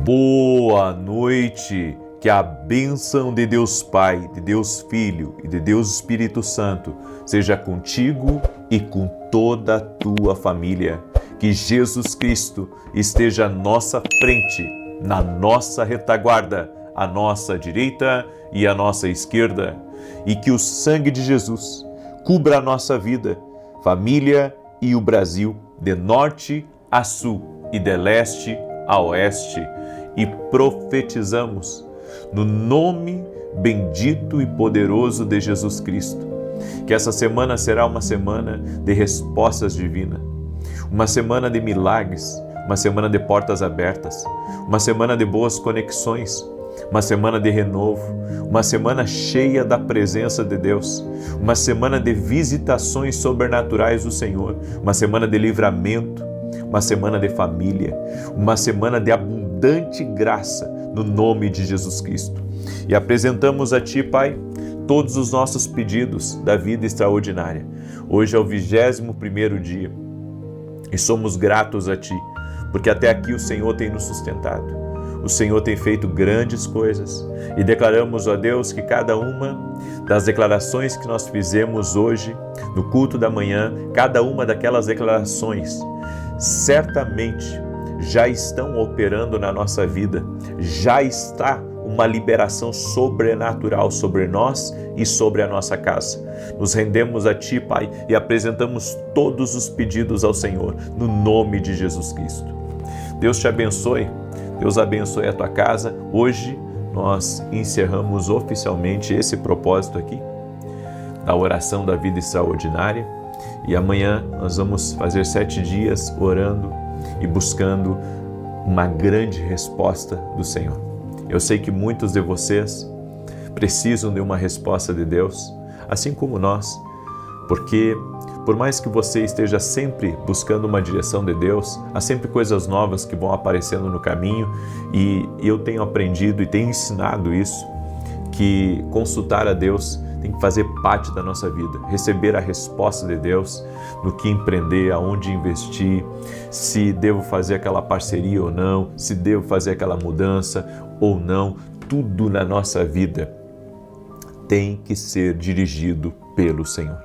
Boa noite, que a bênção de Deus Pai, de Deus Filho e de Deus Espírito Santo seja contigo e com toda a tua família. Que Jesus Cristo esteja à nossa frente, na nossa retaguarda, à nossa direita e à nossa esquerda. E que o sangue de Jesus cubra a nossa vida, família e o Brasil, de norte a sul e de leste a oeste. E profetizamos no nome bendito e poderoso de Jesus Cristo, que essa semana será uma semana de respostas divinas, uma semana de milagres, uma semana de portas abertas, uma semana de boas conexões, uma semana de renovo, uma semana cheia da presença de Deus, uma semana de visitações sobrenaturais do Senhor, uma semana de livramento, uma semana de família, uma semana de abundante graça no nome de Jesus Cristo. E apresentamos a Ti, Pai, todos os nossos pedidos da vida extraordinária. Hoje é o 21º dia e somos gratos a Ti, porque até aqui o Senhor tem nos sustentado. O Senhor tem feito grandes coisas e declaramos a Deus que cada uma das declarações que nós fizemos hoje no culto da manhã, cada uma daquelas declarações certamente já estão operando na nossa vida, já está uma liberação sobrenatural sobre nós e sobre a nossa casa. Nos rendemos a Ti, Pai, e apresentamos todos os pedidos ao Senhor, no nome de Jesus Cristo. Deus te abençoe, Deus abençoe a tua casa. Hoje nós encerramos oficialmente esse propósito aqui, da oração da vida extraordinária, e amanhã nós vamos fazer 7 dias orando e buscando uma grande resposta do Senhor. Eu sei que muitos de vocês precisam de uma resposta de Deus, assim como nós, porque por mais que você esteja sempre buscando uma direção de Deus, há sempre coisas novas que vão aparecendo no caminho, e eu tenho aprendido e tenho ensinado isso, que consultar a Deus tem que fazer parte da nossa vida, receber a resposta de Deus no que empreender, aonde investir, se devo fazer aquela parceria ou não, se devo fazer aquela mudança ou não. Tudo na nossa vida tem que ser dirigido pelo Senhor.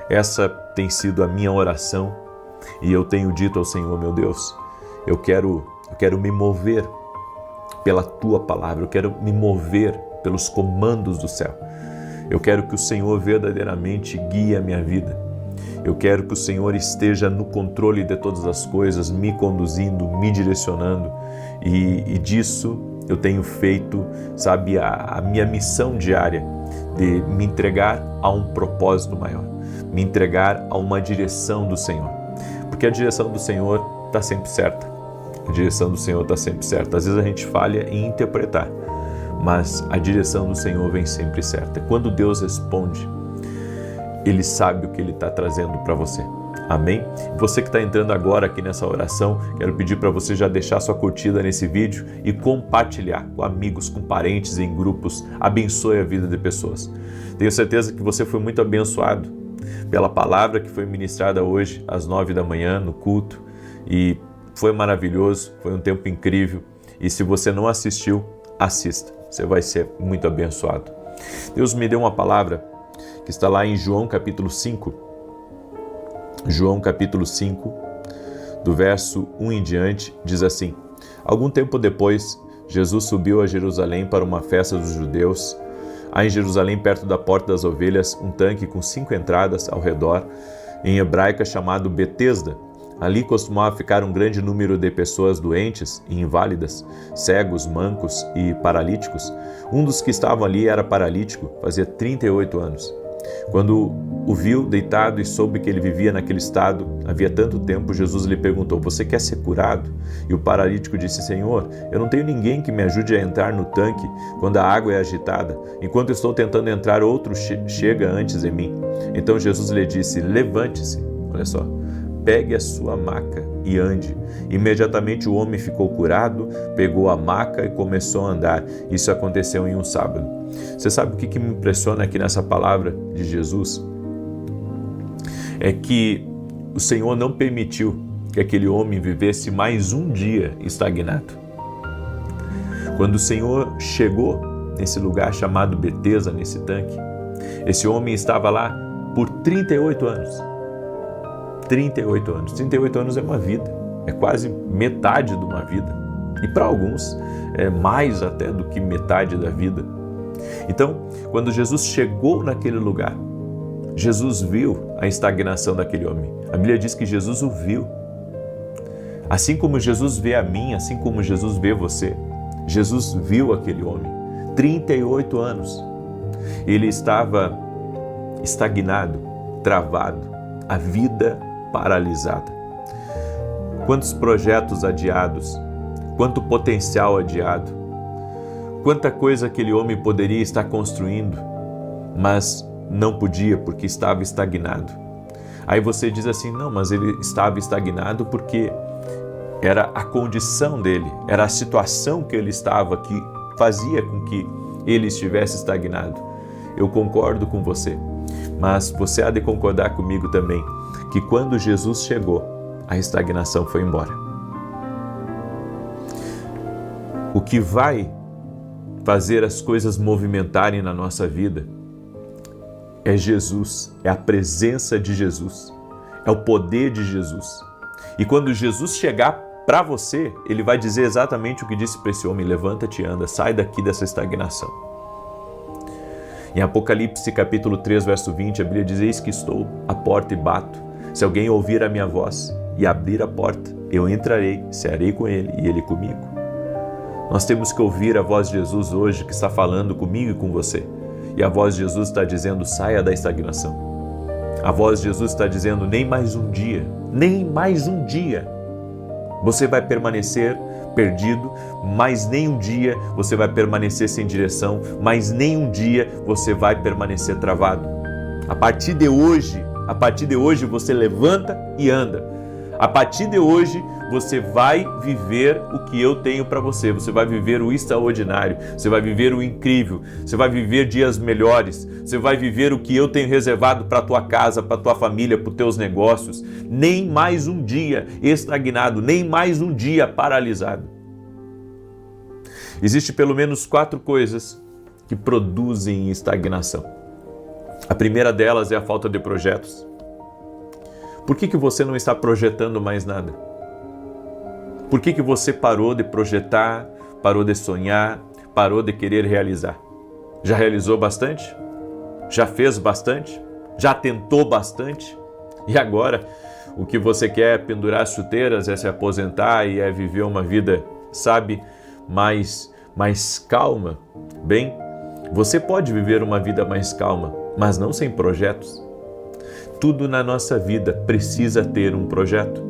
Essa tem sido a minha oração e eu tenho dito ao Senhor, meu Deus, eu quero me mover pela Tua palavra, eu quero me mover pelos comandos do céu. Eu quero que o Senhor verdadeiramente guie a minha vida. Eu quero que o Senhor esteja no controle de todas as coisas, me conduzindo, me direcionando. E disso eu tenho feito, sabe, a minha missão diária de me entregar a um propósito maior, me entregar a uma direção do Senhor. Porque a direção do Senhor está sempre certa. A direção do Senhor está sempre certa. Às vezes a gente falha em interpretar, mas a direção do Senhor vem sempre certa. Quando Deus responde, Ele sabe o que Ele está trazendo para você. Amém? Você que está entrando agora aqui nessa oração, quero pedir para você já deixar sua curtida nesse vídeo e compartilhar com amigos, com parentes, em grupos. Abençoe a vida de pessoas. Tenho certeza que você foi muito abençoado pela palavra que foi ministrada hoje às 9 da manhã no culto, e foi maravilhoso, foi um tempo incrível. E se você não assistiu, assista. Você vai ser muito abençoado. Deus me deu uma palavra que está lá em João capítulo 5. João capítulo 5, do verso 1 em diante, diz assim: Algum tempo depois, Jesus subiu a Jerusalém para uma festa dos judeus. Há em Jerusalém, perto da Porta das Ovelhas, um tanque com 5 entradas ao redor, em hebraica chamado Betesda. Ali costumava ficar um grande número de pessoas doentes e inválidas, cegos, mancos e paralíticos. Um dos que estavam ali era paralítico, fazia 38 anos. Quando o viu deitado e soube que ele vivia naquele estado havia tanto tempo, Jesus lhe perguntou: Você quer ser curado? E o paralítico disse: Senhor, eu não tenho ninguém que me ajude a entrar no tanque quando a água é agitada. Enquanto estou tentando entrar, outro chega antes de mim. Então Jesus lhe disse: Levante-se. Olha só. Pegue a sua maca e ande. Imediatamente o homem ficou curado, pegou a maca e começou a andar. Isso aconteceu em um sábado. Você sabe o que me impressiona aqui nessa palavra de Jesus? É que o Senhor não permitiu que aquele homem vivesse mais um dia estagnado. Quando o Senhor chegou nesse lugar chamado Betesda, nesse tanque, esse homem estava lá por 38 anos. 38 anos. 38 anos é uma vida, é quase metade de uma vida. E para alguns é mais até do que metade da vida. Então, quando Jesus chegou naquele lugar, Jesus viu a estagnação daquele homem. A Bíblia diz que Jesus o viu. Assim como Jesus vê a mim, assim como Jesus vê você, Jesus viu aquele homem. 38 anos. Ele estava estagnado, travado, a vida paralisada. Quantos projetos adiados, quanto potencial adiado, quanta coisa aquele homem poderia estar construindo, mas não podia porque estava estagnado. Aí você diz assim, não, mas ele estava estagnado porque era a condição dele, era a situação que ele estava que fazia com que ele estivesse estagnado. Eu concordo com você, mas você há de concordar comigo também que quando Jesus chegou, a estagnação foi embora. O que vai fazer as coisas movimentarem na nossa vida é Jesus, é a presença de Jesus, é o poder de Jesus. E quando Jesus chegar para você, ele vai dizer exatamente o que disse para esse homem: levanta-te e anda, sai daqui dessa estagnação. Em Apocalipse capítulo 3, verso 20, a Bíblia diz: eis que estou à porta e bato. Se alguém ouvir a minha voz e abrir a porta, eu entrarei, cearei com ele e ele comigo. Nós temos que ouvir a voz de Jesus hoje, que está falando comigo e com você. E a voz de Jesus está dizendo: saia da estagnação. A voz de Jesus está dizendo: nem mais um dia você vai permanecer perdido, mas nem um dia você vai permanecer sem direção, mas nem um dia você vai permanecer travado. A partir de hoje você levanta e anda. A partir de hoje você vai viver o que eu tenho para você. Você vai viver o extraordinário, você vai viver o incrível, você vai viver dias melhores, você vai viver o que eu tenho reservado para a tua casa, para a tua família, para os teus negócios. Nem mais um dia estagnado, nem mais um dia paralisado. Existem pelo menos 4 coisas que produzem estagnação. A primeira delas é a falta de projetos. Por que você não está projetando mais nada? Por que você parou de projetar, parou de sonhar, parou de querer realizar? Já realizou bastante? Já fez bastante? Já tentou bastante? E agora, o que você quer é pendurar as chuteiras, é se aposentar e é viver uma vida, sabe, mais calma? Bem, você pode viver uma vida mais calma, mas não sem projetos. Tudo na nossa vida precisa ter um projeto.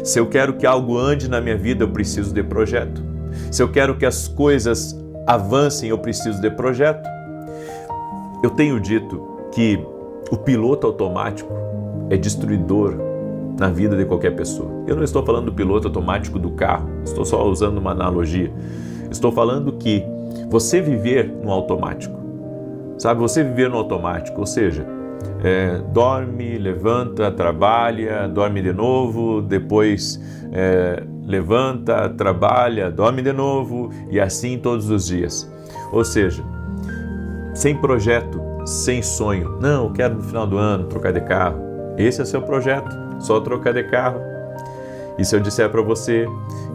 Se eu quero que algo ande na minha vida, eu preciso de projeto. Se eu quero que as coisas avancem, eu preciso de projeto. Eu tenho dito que o piloto automático é destruidor na vida de qualquer pessoa. Eu não estou falando do piloto automático do carro, estou só usando uma analogia. Estou falando que você viver no automático, sabe? Você viver no automático, ou seja, dorme, levanta, trabalha, dorme de novo, depois levanta, trabalha, dorme de novo e assim todos os dias. Ou seja, sem projeto, sem sonho. Não, eu quero no final do ano trocar de carro. Esse é o seu projeto, só trocar de carro. E se eu disser para você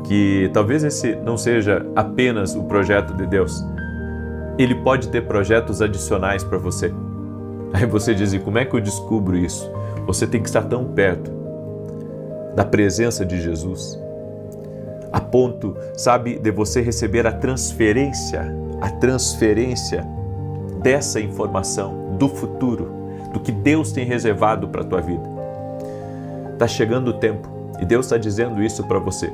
que talvez esse não seja apenas o projeto de Deus, Ele pode ter projetos adicionais para você. Aí você diz: e como é que eu descubro isso? Você tem que estar tão perto da presença de Jesus, a ponto, sabe, de você receber a transferência dessa informação do futuro, do que Deus tem reservado para a tua vida. Está chegando o tempo, e Deus está dizendo isso para você,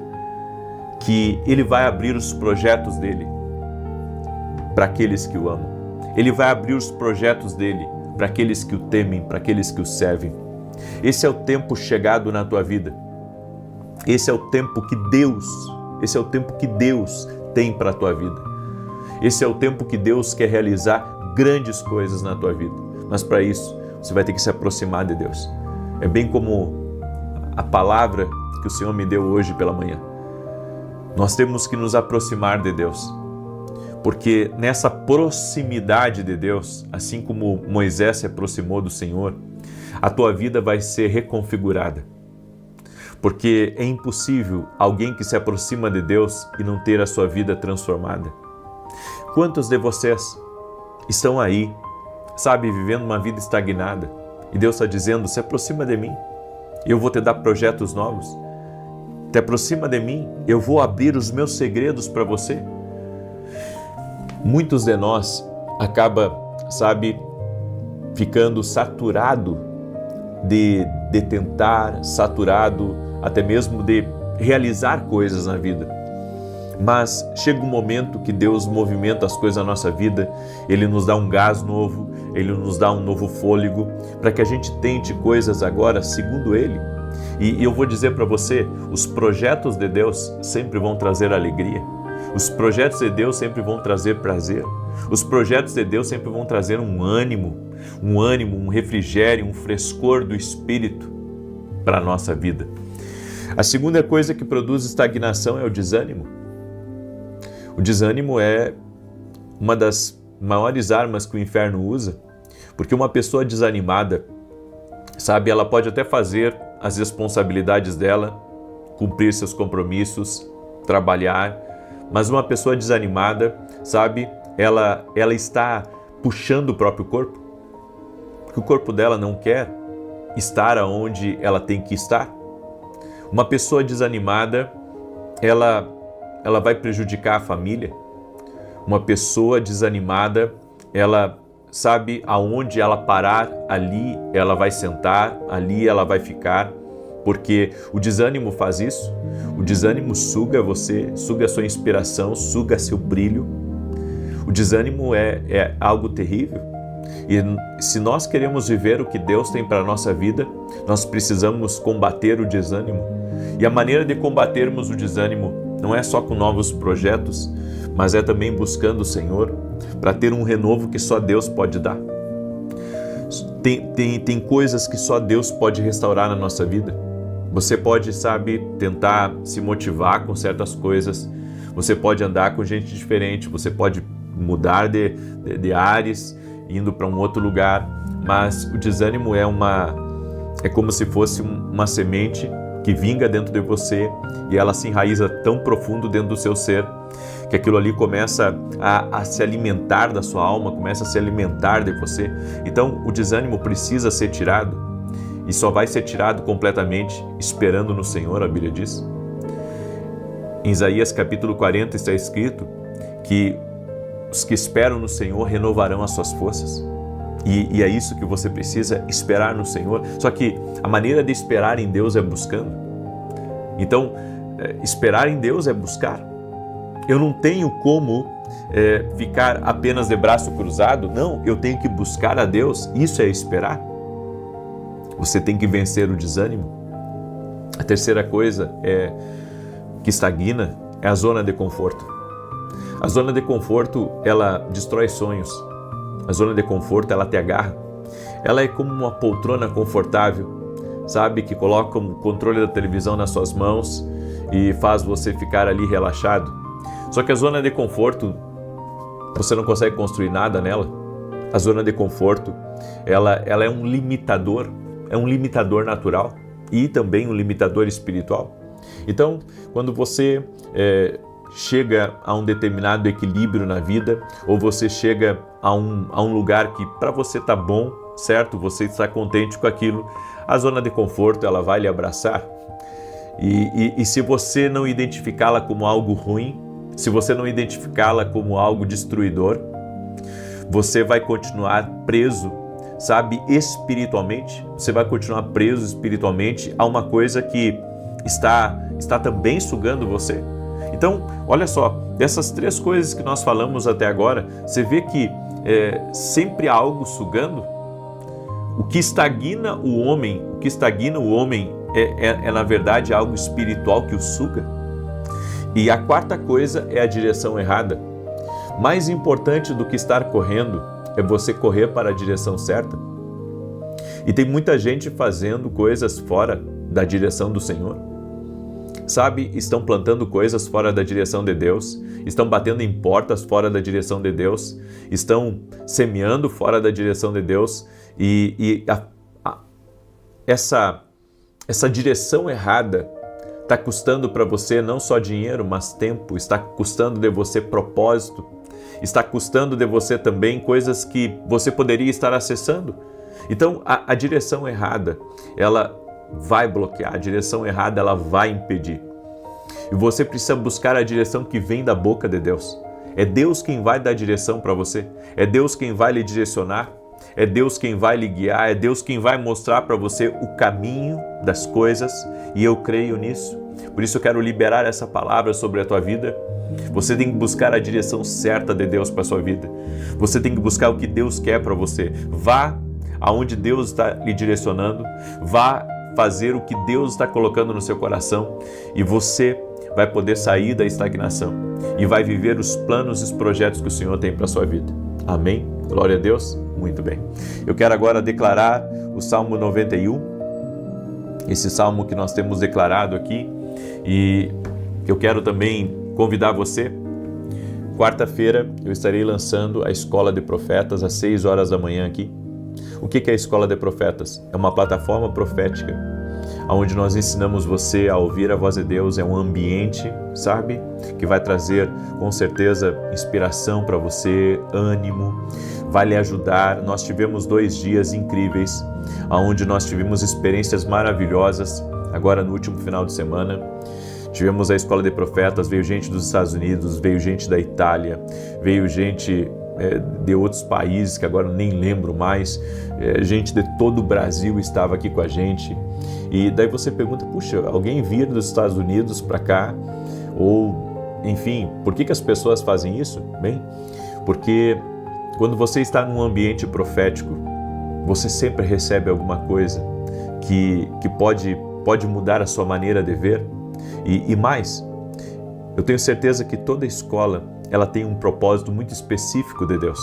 que Ele vai abrir os projetos dEle para aqueles que o amam. Ele vai abrir os projetos dEle para aqueles que o temem, para aqueles que o servem. Esse é o tempo chegado na tua vida. Esse é o tempo que Deus tem para a tua vida. Esse é o tempo que Deus quer realizar grandes coisas na tua vida. Mas para isso, você vai ter que se aproximar de Deus. É bem como a palavra que o Senhor me deu hoje pela manhã. Nós temos que nos aproximar de Deus. Porque nessa proximidade de Deus, assim como Moisés se aproximou do Senhor, a tua vida vai ser reconfigurada. Porque é impossível alguém que se aproxima de Deus e não ter a sua vida transformada. Quantos de vocês estão aí, sabe, vivendo uma vida estagnada? E Deus está dizendo, se aproxima de mim, eu vou te dar projetos novos. Te aproxima de mim, eu vou abrir os meus segredos para você. Muitos de nós acabam, sabe, ficando saturado de tentar, saturado até mesmo de realizar coisas na vida. Mas chega um momento que Deus movimenta as coisas na nossa vida, Ele nos dá um gás novo, Ele nos dá um novo fôlego, para que a gente tente coisas agora segundo Ele. E eu vou dizer para você, os projetos de Deus sempre vão trazer alegria. Os projetos de Deus sempre vão trazer prazer. Os projetos de Deus sempre vão trazer um ânimo, um refrigério, um frescor do Espírito para a nossa vida. A segunda coisa que produz estagnação é o desânimo. O desânimo é uma das maiores armas que o inferno usa, porque uma pessoa desanimada, sabe, ela pode até fazer as responsabilidades dela, cumprir seus compromissos, trabalhar, mas uma pessoa desanimada, sabe, ela está puxando o próprio corpo, porque o corpo dela não quer estar onde ela tem que estar. Uma pessoa desanimada, ela vai prejudicar a família. Uma pessoa desanimada, ela sabe aonde ela parar, ali ela vai sentar, ali ela vai ficar, porque o desânimo faz isso. O desânimo suga você, suga a sua inspiração, suga seu brilho. O desânimo é algo terrível. E se nós queremos viver o que Deus tem para a nossa vida, nós precisamos combater o desânimo. E a maneira de combatermos o desânimo não é só com novos projetos, mas é também buscando o Senhor para ter um renovo que só Deus pode dar. Tem coisas que só Deus pode restaurar na nossa vida. Você pode, sabe, tentar se motivar com certas coisas, você pode andar com gente diferente, você pode mudar de ares, indo para um outro lugar, mas o desânimo é como se fosse uma semente que vinga dentro de você e ela se enraiza tão profundo dentro do seu ser que aquilo ali começa a se alimentar da sua alma, começa a se alimentar de você. Então o desânimo precisa ser tirado e só vai ser tirado completamente esperando no Senhor, a Bíblia diz. Em Isaías capítulo 40 está escrito que os que esperam no Senhor renovarão as suas forças. E é isso que você precisa, esperar no Senhor. Só que a maneira de esperar em Deus é buscando. Então, esperar em Deus é buscar. Eu não tenho como ficar apenas de braço cruzado. Não, eu tenho que buscar a Deus. Isso é esperar. Você tem que vencer o desânimo. A terceira coisa que estagna é a zona de conforto. A zona de conforto, ela destrói sonhos. A zona de conforto, ela te agarra. Ela é como uma poltrona confortável, sabe? Que coloca o controle da televisão nas suas mãos e faz você ficar ali relaxado. Só que a zona de conforto, você não consegue construir nada nela. A zona de conforto, ela é um limitador natural e também um limitador espiritual. Então, quando você chega a um determinado equilíbrio na vida, ou você chega a um lugar que para você está bom, certo? Você está contente com aquilo, a zona de conforto ela vai lhe abraçar. E se você não identificá-la como algo ruim, se você não identificá-la como algo destruidor, você vai continuar preso, sabe, espiritualmente. Você vai continuar preso espiritualmente a uma coisa que está também sugando você. Então, olha só, dessas três coisas que nós falamos até agora, você vê que sempre há algo sugando. O que estagna o homem é na verdade algo espiritual que o suga. E a quarta coisa é a direção errada. Mais importante do que estar correndo é você correr para a direção certa. E tem muita gente fazendo coisas fora da direção do Senhor. sabe, estão plantando coisas fora da direção de Deus, estão batendo em portas fora da direção de Deus, estão semeando fora da direção de Deus essa direção errada está custando para você não só dinheiro, mas tempo, está custando de você propósito, está custando de você também coisas que você poderia estar acessando. Então, a direção errada, ela vai bloquear, a direção errada, ela vai impedir. E você precisa buscar a direção que vem da boca de Deus. É Deus quem vai dar direção para você, é Deus quem vai lhe direcionar, é Deus quem vai lhe guiar, é Deus quem vai mostrar para você o caminho das coisas, e eu creio nisso. Por isso eu quero liberar essa palavra sobre a tua vida. Você tem que buscar a direção certa de Deus para a sua vida. Você tem que buscar o que Deus quer para você. Vá aonde Deus está lhe direcionando, vá fazer o que Deus está colocando no seu coração, e você vai poder sair da estagnação e vai viver os planos e os projetos que o Senhor tem para a sua vida. Amém? Glória a Deus. Muito bem. Eu quero agora declarar o Salmo 91, esse salmo que nós temos declarado aqui, e eu quero também convidar você. Quarta-feira eu estarei lançando a Escola de Profetas às 6 horas da manhã aqui. O que é a Escola de Profetas? É uma plataforma profética onde nós ensinamos você a ouvir a voz de Deus. É um ambiente, sabe, que vai trazer com certeza inspiração para você, ânimo, vai lhe ajudar. Nós tivemos 2 dias incríveis, onde nós tivemos experiências maravilhosas. Agora no último final de semana tivemos a Escola de Profetas, veio gente dos Estados Unidos, veio gente da Itália, veio gente de outros países que agora nem lembro mais, gente de todo o Brasil estava aqui com a gente. E daí você pergunta, puxa, alguém vir dos Estados Unidos para cá? Ou, enfim, por que as pessoas fazem isso? Bem, porque quando você está num ambiente profético, você sempre recebe alguma coisa que pode mudar a sua maneira de ver. E mais, eu tenho certeza que toda escola ela tem um propósito muito específico de Deus.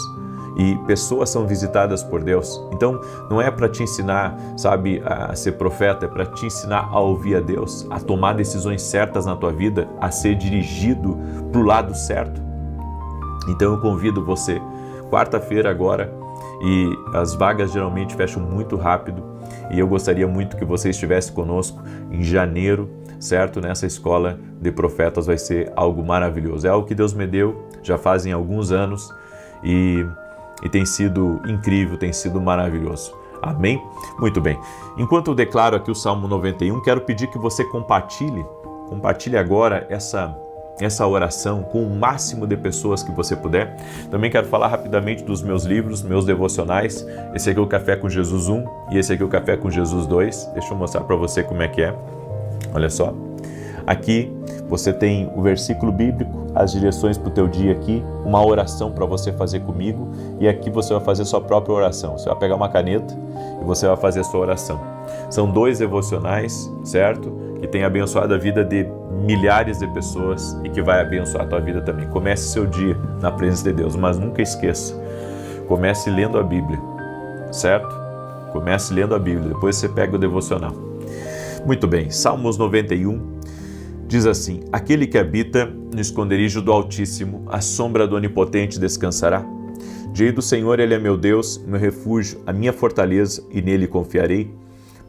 E pessoas são visitadas por Deus. Então, não é para te ensinar, sabe, a ser profeta, é para te ensinar a ouvir a Deus, a tomar decisões certas na tua vida, a ser dirigido para o lado certo. Então, eu convido você, quarta-feira agora, e as vagas geralmente fecham muito rápido, e eu gostaria muito que você estivesse conosco em janeiro, certo? Nessa Escola de Profetas vai ser algo maravilhoso. É algo que Deus me deu já fazem alguns anos e tem sido incrível, tem sido maravilhoso. Amém? Muito bem. Enquanto eu declaro aqui o Salmo 91, quero pedir que você compartilhe agora essa oração com o máximo de pessoas que você puder. Também quero falar rapidamente dos meus livros, meus devocionais. Esse aqui é o Café com Jesus 1 e esse aqui é o Café com Jesus 2. Deixa eu mostrar para você como é que é. Olha só. Aqui você tem o versículo bíblico, as direções para o teu dia aqui, uma oração para você fazer comigo, e aqui você vai fazer sua própria oração. Você vai pegar uma caneta e você vai fazer a sua oração. São 2 devocionais, certo? Que tem abençoado a vida de milhares de pessoas e que vai abençoar a tua vida também. Comece seu dia na presença de Deus, mas nunca esqueça, comece lendo a Bíblia, certo? Comece lendo a Bíblia, depois você pega o devocional. Muito bem, Salmos 91 diz assim: aquele que habita no esconderijo do Altíssimo, à sombra do Onipotente descansará. Direi do Senhor, Ele é meu Deus, meu refúgio, a minha fortaleza, e nele confiarei.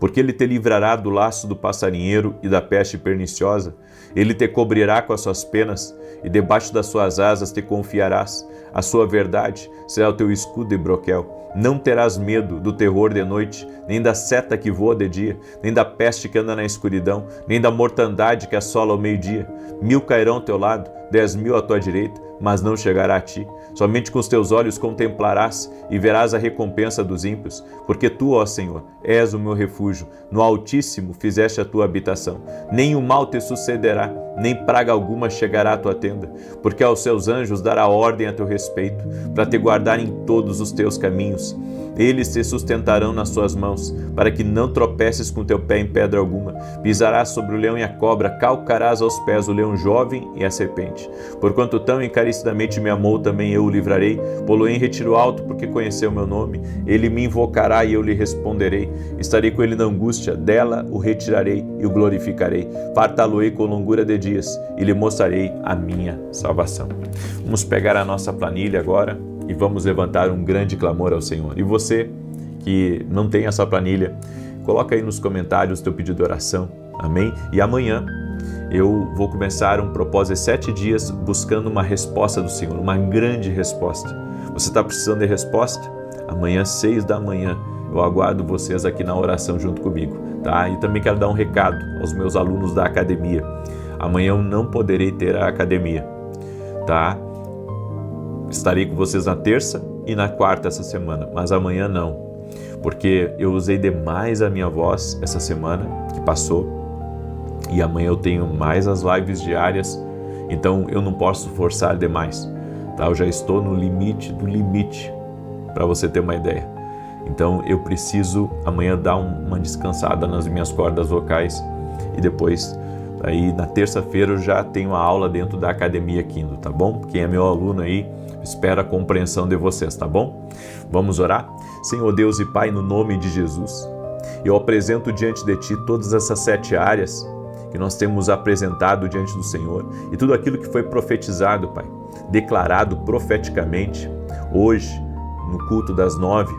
Porque Ele te livrará do laço do passarinheiro e da peste perniciosa. Ele te cobrirá com as suas penas, e debaixo das suas asas te confiarás. A sua verdade será o teu escudo e broquel. Não terás medo do terror de noite, nem da seta que voa de dia, nem da peste que anda na escuridão, nem da mortandade que assola ao meio-dia. 1000 cairão ao teu lado, 10.000 à tua direita, mas não chegará a ti. Somente com os teus olhos contemplarás e verás a recompensa dos ímpios, porque tu, ó Senhor, és o meu refúgio, no Altíssimo fizeste a tua habitação. Nem o mal te sucederá, nem praga alguma chegará à tua tenda, porque aos seus anjos dará ordem a teu respeito, para te guardar em todos os teus caminhos. Eles te sustentarão nas suas mãos, para que não tropeces com teu pé em pedra alguma. Pisarás sobre o leão e a cobra, calcarás aos pés o leão jovem e a serpente. Porquanto tão encarecidamente me amou, também eu o livrarei. Pô-lo em retiro alto, porque conheceu meu nome. Ele me invocará e eu lhe responderei. Estarei com ele na angústia, dela o retirarei e o glorificarei. Fartá-lo-ei com longura de dias e lhe mostrarei a minha salvação. Vamos pegar a nossa planilha agora e vamos levantar um grande clamor ao Senhor. E você que não tem essa planilha, coloca aí nos comentários o teu pedido de oração, amém? E amanhã eu vou começar um propósito de 7 dias buscando uma resposta do Senhor, uma grande resposta. Você está precisando de resposta? Amanhã, 6 da manhã, eu aguardo vocês aqui na oração junto comigo, tá? E também quero dar um recado aos meus alunos da academia. Amanhã eu não poderei ter a academia, tá? Estarei com vocês na terça e na quarta essa semana, mas amanhã não, porque eu usei demais a minha voz essa semana que passou e amanhã eu tenho mais as lives diárias, então eu não posso forçar demais, tá? Eu já estou no limite do limite, para você ter uma ideia. Então eu preciso amanhã dar uma descansada nas minhas cordas vocais e depois, aí na terça-feira eu já tenho a aula dentro da Academia Kindle, tá bom? Quem é meu aluno aí, espero a compreensão de vocês, tá bom? Vamos orar? Senhor Deus e Pai, no nome de Jesus, eu apresento diante de Ti todas essas 7 áreas que nós temos apresentado diante do Senhor e tudo aquilo que foi profetizado, Pai, declarado profeticamente hoje no culto das 9.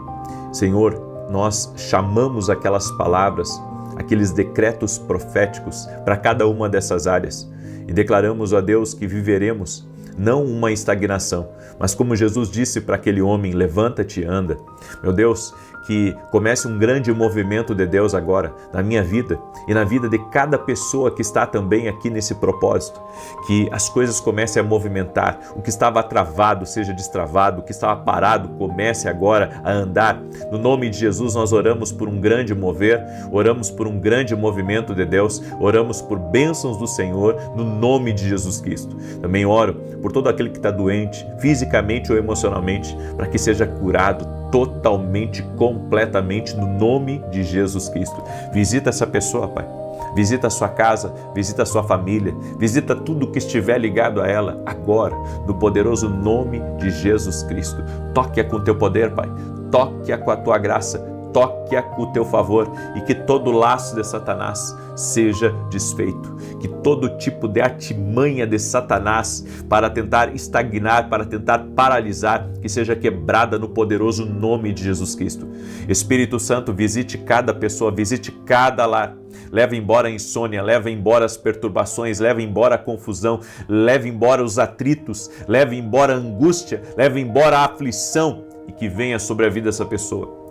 Senhor, nós chamamos aquelas palavras, aqueles decretos proféticos para cada uma dessas áreas e declaramos, ó Deus, que viveremos não uma estagnação, mas como Jesus disse para aquele homem, levanta-te e anda. Meu Deus, que comece um grande movimento de Deus agora na minha vida e na vida de cada pessoa que está também aqui nesse propósito, que as coisas comecem a movimentar, o que estava travado seja destravado, o que estava parado comece agora a andar. No nome de Jesus nós oramos por um grande mover, oramos por um grande movimento de Deus, oramos por bênçãos do Senhor no nome de Jesus Cristo. Também oro por todo aquele que está doente, fisicamente ou emocionalmente, para que seja curado totalmente, completamente, no nome de Jesus Cristo. Visita essa pessoa, Pai. Visita a sua casa, visita a sua família, visita tudo que estiver ligado a ela agora, no poderoso nome de Jesus Cristo. Toque-a com o teu poder, Pai. Toque-a com a tua graça. Toque-a com o teu favor e que todo laço de Satanás seja desfeito, que todo tipo de artimanha de Satanás para tentar estagnar, para tentar paralisar, que seja quebrada no poderoso nome de Jesus Cristo. Espírito Santo, visite cada pessoa, visite cada lar. Leva embora a insônia, leva embora as perturbações, leva embora a confusão, leva embora os atritos, leva embora a angústia, leva embora a aflição e que venha sobre a vida dessa pessoa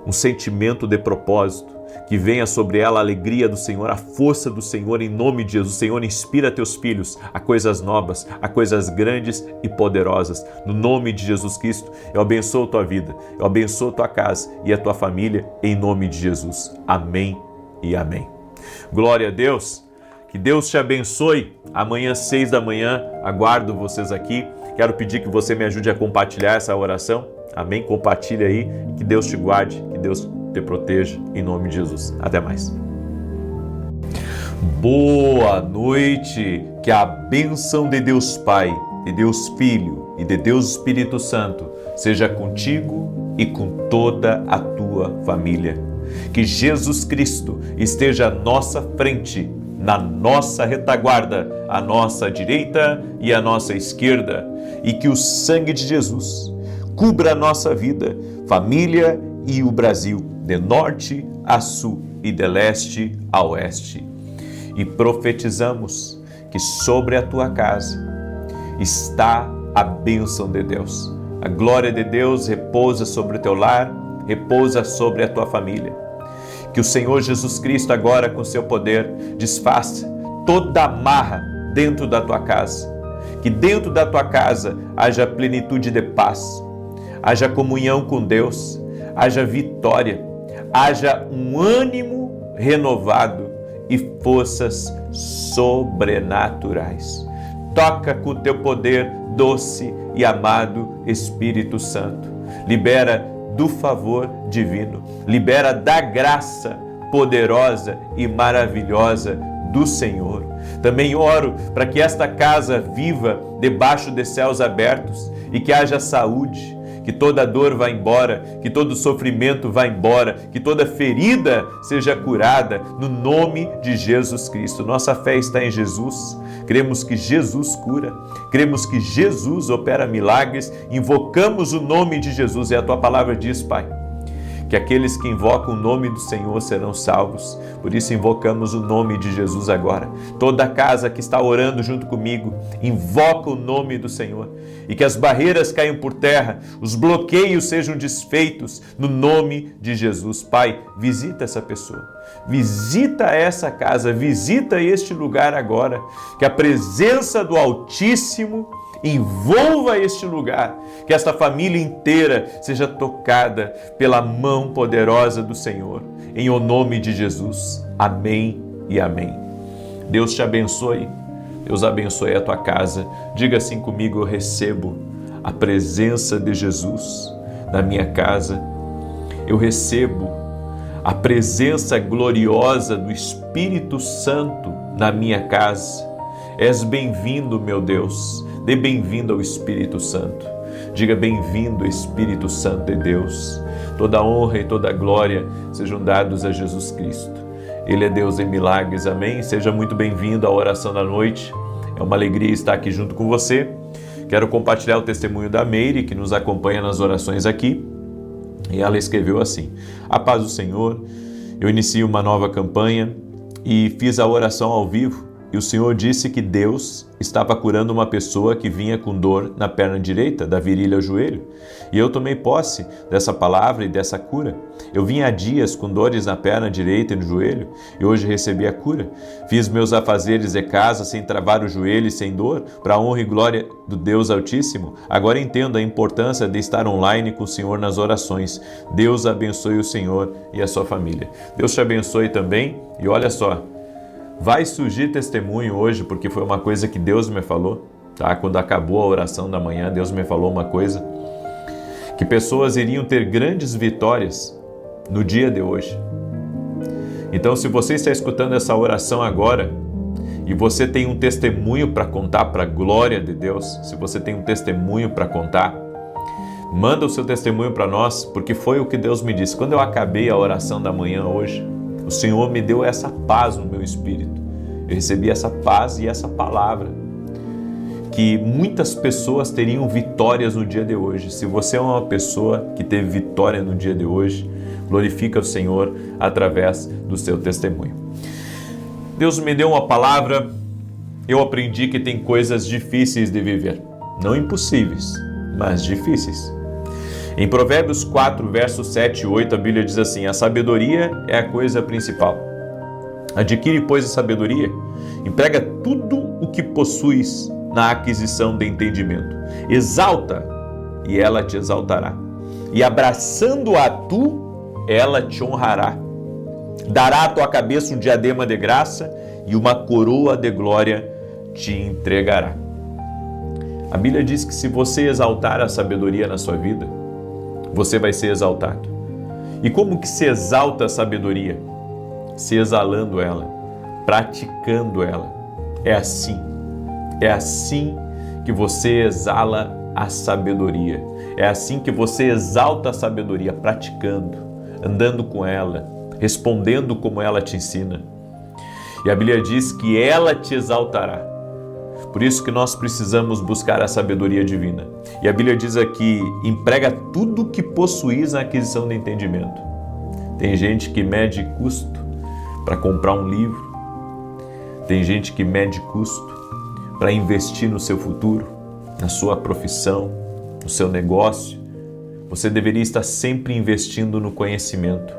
um sentimento de propósito, que venha sobre ela a alegria do Senhor, a força do Senhor em nome de Jesus. Senhor, inspira teus filhos a coisas novas, a coisas grandes e poderosas. No nome de Jesus Cristo, eu abençoo tua vida, eu abençoo tua casa e a tua família em nome de Jesus. Amém e amém. Glória a Deus, que Deus te abençoe. Amanhã, 6 da manhã, aguardo vocês aqui. Quero pedir que você me ajude a compartilhar essa oração. Amém? Compartilhe aí e que Deus te guarde, que Deus te proteja, em nome de Jesus. Até mais. Boa noite, que a bênção de Deus Pai, de Deus Filho e de Deus Espírito Santo seja contigo e com toda a tua família. Que Jesus Cristo esteja à nossa frente, na nossa retaguarda, à nossa direita e à nossa esquerda, e que o sangue de Jesus cubra a nossa vida, família e o Brasil, de norte a sul e de leste a oeste. E profetizamos que sobre a tua casa está a bênção de Deus. A glória de Deus repousa sobre o teu lar, repousa sobre a tua família. Que o Senhor Jesus Cristo agora, com seu poder, desfaça toda amarra dentro da tua casa. Que dentro da tua casa haja plenitude de paz, haja comunhão com Deus, haja vitória, haja um ânimo renovado e forças sobrenaturais. Toca com o teu poder doce e amado Espírito Santo. Libera do favor divino, libera da graça poderosa e maravilhosa do Senhor. Também oro para que esta casa viva debaixo de céus abertos e que haja saúde, que toda dor vá embora, que todo sofrimento vá embora, que toda ferida seja curada no nome de Jesus Cristo. Nossa fé está em Jesus, cremos que Jesus cura, cremos que Jesus opera milagres, invocamos o nome de Jesus e a Tua palavra diz, Pai, que aqueles que invocam o nome do Senhor serão salvos. Por isso invocamos o nome de Jesus agora. Toda casa que está orando junto comigo, invoca o nome do Senhor. E que as barreiras caiam por terra, os bloqueios sejam desfeitos no nome de Jesus. Pai, visita essa pessoa, visita essa casa, visita este lugar agora. Que a presença do Altíssimo envolva este lugar, que esta família inteira seja tocada pela mão poderosa do Senhor, em o nome de Jesus. Amém e amém. Deus te abençoe, Deus abençoe a tua casa. Diga assim comigo: eu recebo a presença de Jesus na minha casa, eu recebo a presença gloriosa do Espírito Santo na minha casa. És bem-vindo, meu Deus. Dê bem-vindo ao Espírito Santo. Diga: bem-vindo, Espírito Santo de Deus. Toda honra e toda glória sejam dados a Jesus Cristo. Ele é Deus em milagres, amém? Seja muito bem-vindo à oração da noite. É uma alegria estar aqui junto com você. Quero compartilhar o testemunho da Meire, que nos acompanha nas orações aqui. E ela escreveu assim: a paz do Senhor, eu inicio uma nova campanha e fiz a oração ao vivo. E o Senhor disse que Deus estava curando uma pessoa que vinha com dor na perna direita, da virilha ao joelho. E eu tomei posse dessa palavra e dessa cura. Eu vinha há dias com dores na perna direita e no joelho, e hoje recebi a cura. Fiz meus afazeres de casa sem travar o joelho e sem dor, para a honra e glória do Deus Altíssimo. Agora entendo a importância de estar online com o Senhor nas orações. Deus abençoe o Senhor e a sua família. Deus te abençoe também. E olha só, vai surgir testemunho hoje, porque foi uma coisa que Deus me falou, tá? Quando acabou a oração da manhã, Deus me falou uma coisa, que pessoas iriam ter grandes vitórias no dia de hoje. Então, se você está escutando essa oração agora, e você tem um testemunho para contar para a glória de Deus, se você tem um testemunho para contar, manda o seu testemunho para nós, porque foi o que Deus me disse. Quando eu acabei a oração da manhã hoje, o Senhor me deu essa paz no meu espírito. Eu recebi essa paz e essa palavra, que muitas pessoas teriam vitórias no dia de hoje. Se você é uma pessoa que teve vitória no dia de hoje, glorifica o Senhor através do seu testemunho. Deus me deu uma palavra, eu aprendi que tem coisas difíceis de viver. Não impossíveis, mas difíceis. Em Provérbios 4, versos 7 e 8, a Bíblia diz assim: a sabedoria é a coisa principal. Adquire, pois, a sabedoria, emprega tudo o que possuis na aquisição de entendimento. Exalta, e ela te exaltará. E abraçando-a tu, ela te honrará. Dará à tua cabeça um diadema de graça e uma coroa de glória te entregará. A Bíblia diz que se você exaltar a sabedoria na sua vida, você vai ser exaltado. E como que se exalta a sabedoria? Se exalando ela, praticando ela. É assim que você exala a sabedoria. É assim que você exalta a sabedoria, praticando, andando com ela, respondendo como ela te ensina. E a Bíblia diz que ela te exaltará. Por isso que nós precisamos buscar a sabedoria divina. E a Bíblia diz aqui: emprega tudo o que possuis na aquisição de entendimento. Tem gente que mede custo para comprar um livro. Tem gente que mede custo para investir no seu futuro, na sua profissão, no seu negócio. Você deveria estar sempre investindo no conhecimento,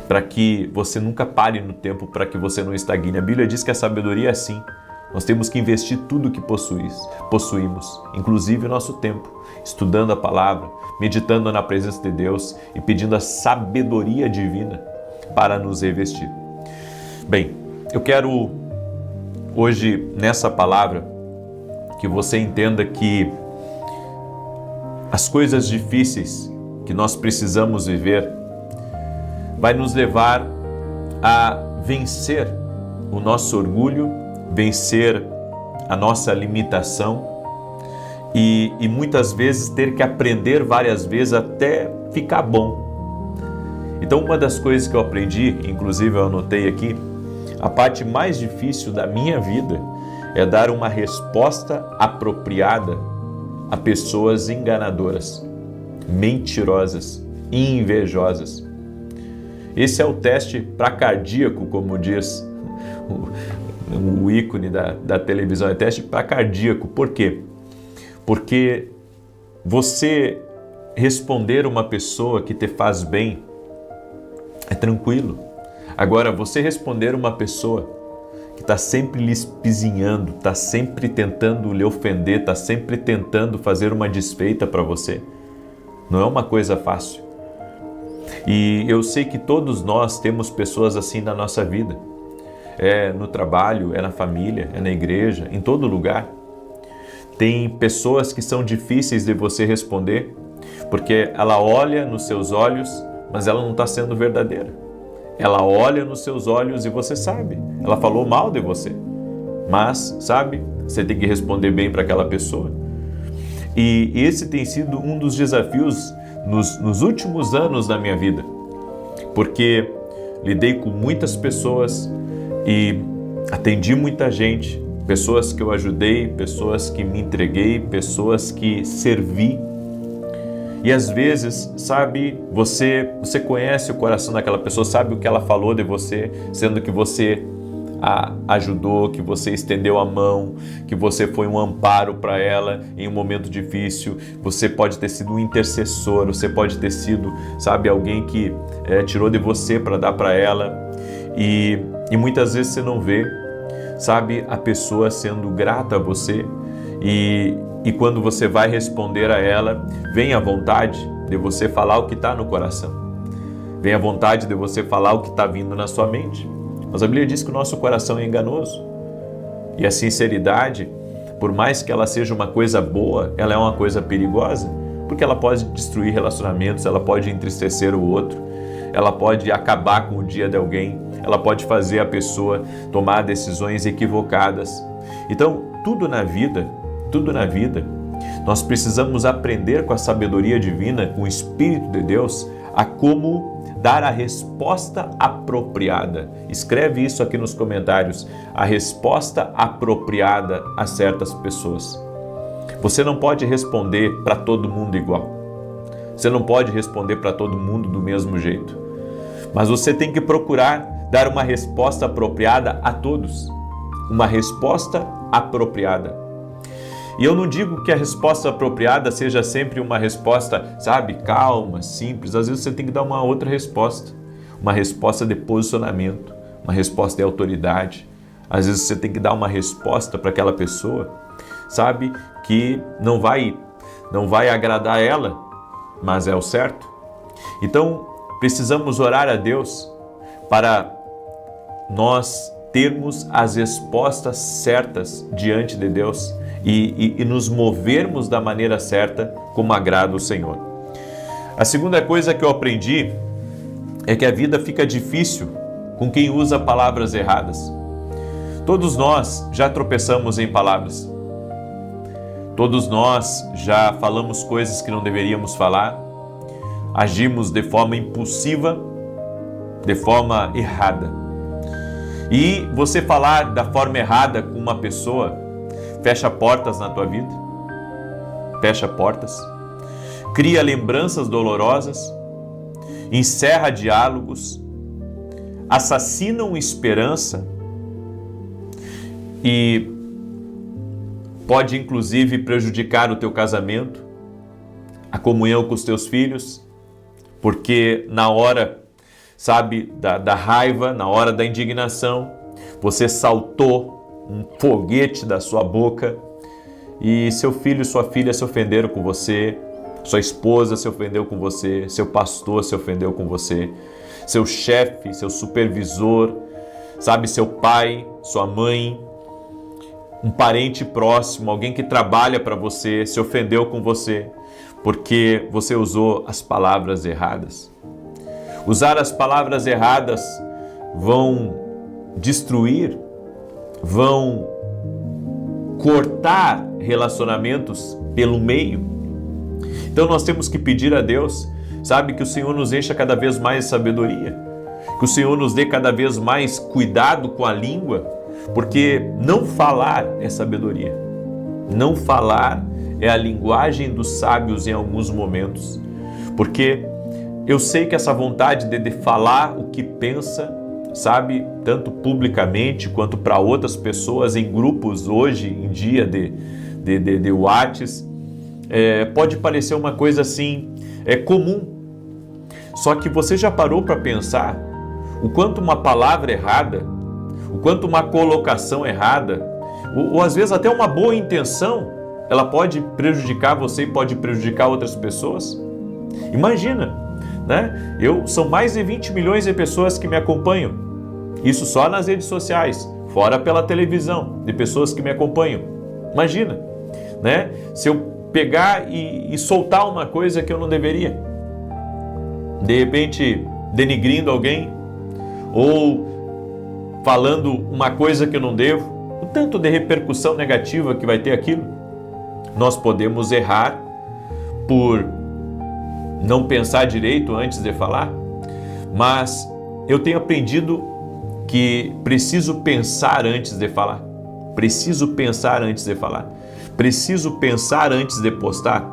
para que você nunca pare no tempo, para que você não estagne. A Bíblia diz que a sabedoria é assim. Nós temos que investir tudo o que possuímos, inclusive o nosso tempo, estudando a palavra, meditando na presença de Deus e pedindo a sabedoria divina para nos revestir. Bem, eu quero hoje, nessa palavra, que você entenda que as coisas difíceis que nós precisamos viver vai nos levar a vencer o nosso orgulho, vencer a nossa limitação e muitas vezes ter que aprender várias vezes até ficar bom. Então, uma das coisas que eu aprendi, inclusive eu anotei aqui, a parte mais difícil da minha vida é dar uma resposta apropriada a pessoas enganadoras, mentirosas e invejosas. Esse é o teste para cardíaco, como diz o ícone da televisão, é teste para cardíaco. Por quê? Porque você responder uma pessoa que te faz bem é tranquilo. Agora, você responder uma pessoa que está sempre lhe espizinhando, está sempre tentando lhe ofender, está sempre tentando fazer uma desfeita para você, não é uma coisa fácil. E eu sei que todos nós temos pessoas assim na nossa vida. É no trabalho, é na família, é na igreja, em todo lugar. Tem pessoas que são difíceis de você responder, porque ela olha nos seus olhos, mas ela não está sendo verdadeira. Ela olha nos seus olhos e você sabe, ela falou mal de você. Mas, sabe, você tem que responder bem para aquela pessoa. E esse tem sido um dos desafios nos últimos anos da minha vida, porque lidei com muitas pessoas e atendi muita gente, pessoas que eu ajudei, pessoas que me entreguei, pessoas que servi. E às vezes, sabe, você conhece o coração daquela pessoa, sabe o que ela falou de você, sendo que você a ajudou, que você estendeu a mão, que você foi um amparo para ela em um momento difícil. Você pode ter sido um intercessor, você pode ter sido, sabe, alguém que tirou de você para dar para ela. E muitas vezes você não vê, sabe, a pessoa sendo grata a você. E quando você vai responder a ela, vem a vontade de você falar o que está no coração. Vem a vontade de você falar o que está vindo na sua mente. Mas a Bíblia diz que o nosso coração é enganoso. E a sinceridade, por mais que ela seja uma coisa boa, ela é uma coisa perigosa, porque ela pode destruir relacionamentos, ela pode entristecer o outro, ela pode acabar com o dia de alguém, ela pode fazer a pessoa tomar decisões equivocadas. Então, tudo na vida, nós precisamos aprender com a sabedoria divina, com o Espírito de Deus, a como dar a resposta apropriada. Escreve isso aqui nos comentários, a resposta apropriada a certas pessoas. Você não pode responder para todo mundo igual. Você não pode responder para todo mundo do mesmo jeito. Mas você tem que procurar dar uma resposta apropriada a todos. Uma resposta apropriada. E eu não digo que a resposta apropriada seja sempre uma resposta, sabe, calma, simples. Às vezes você tem que dar uma outra resposta. Uma resposta de posicionamento, uma resposta de autoridade. Às vezes você tem que dar uma resposta para aquela pessoa, sabe, que não vai agradar ela, mas é o certo. Então, precisamos orar a Deus para nós termos as respostas certas diante de Deus e nos movermos da maneira certa como agrada o Senhor. A segunda coisa que eu aprendi é que a vida fica difícil com quem usa palavras erradas. Todos nós já tropeçamos em palavras. Todos nós já falamos coisas que não deveríamos falar, agimos de forma impulsiva, de forma errada. E você falar da forma errada com uma pessoa fecha portas na tua vida, fecha portas, cria lembranças dolorosas, encerra diálogos, assassinam esperança e pode inclusive prejudicar o teu casamento, a comunhão com os teus filhos, porque na hora, sabe, da raiva, na hora da indignação, você saltou um foguete da sua boca e seu filho e sua filha se ofenderam com você, sua esposa se ofendeu com você, seu pastor se ofendeu com você, seu chefe, seu supervisor, sabe, seu pai, sua mãe, um parente próximo, alguém que trabalha para você, se ofendeu com você, porque você usou as palavras erradas. Usar as palavras erradas vão destruir, vão cortar relacionamentos pelo meio. Então nós temos que pedir a Deus, sabe, que o Senhor nos encha cada vez mais de sabedoria, que o Senhor nos dê cada vez mais cuidado com a língua, porque não falar é sabedoria. Não falar é a linguagem dos sábios em alguns momentos, porque eu sei que essa vontade de falar o que pensa, sabe, tanto publicamente quanto para outras pessoas em grupos hoje em dia de WhatsApp, pode parecer uma coisa assim, comum. Só que você já parou para pensar o quanto uma palavra errada, o quanto uma colocação errada, ou às vezes até uma boa intenção, ela pode prejudicar você e pode prejudicar outras pessoas? Imagina, né? São mais de 20 milhões de pessoas que me acompanham. Isso só nas redes sociais, fora pela televisão, de pessoas que me acompanham. Imagina, né? Se eu pegar e soltar uma coisa que eu não deveria, de repente denigrindo alguém, ou falando uma coisa que eu não devo, o tanto de repercussão negativa que vai ter aquilo. Nós podemos errar por não pensar direito antes de falar, mas eu tenho aprendido que preciso pensar antes de falar. Preciso pensar antes de falar. Preciso pensar antes de postar.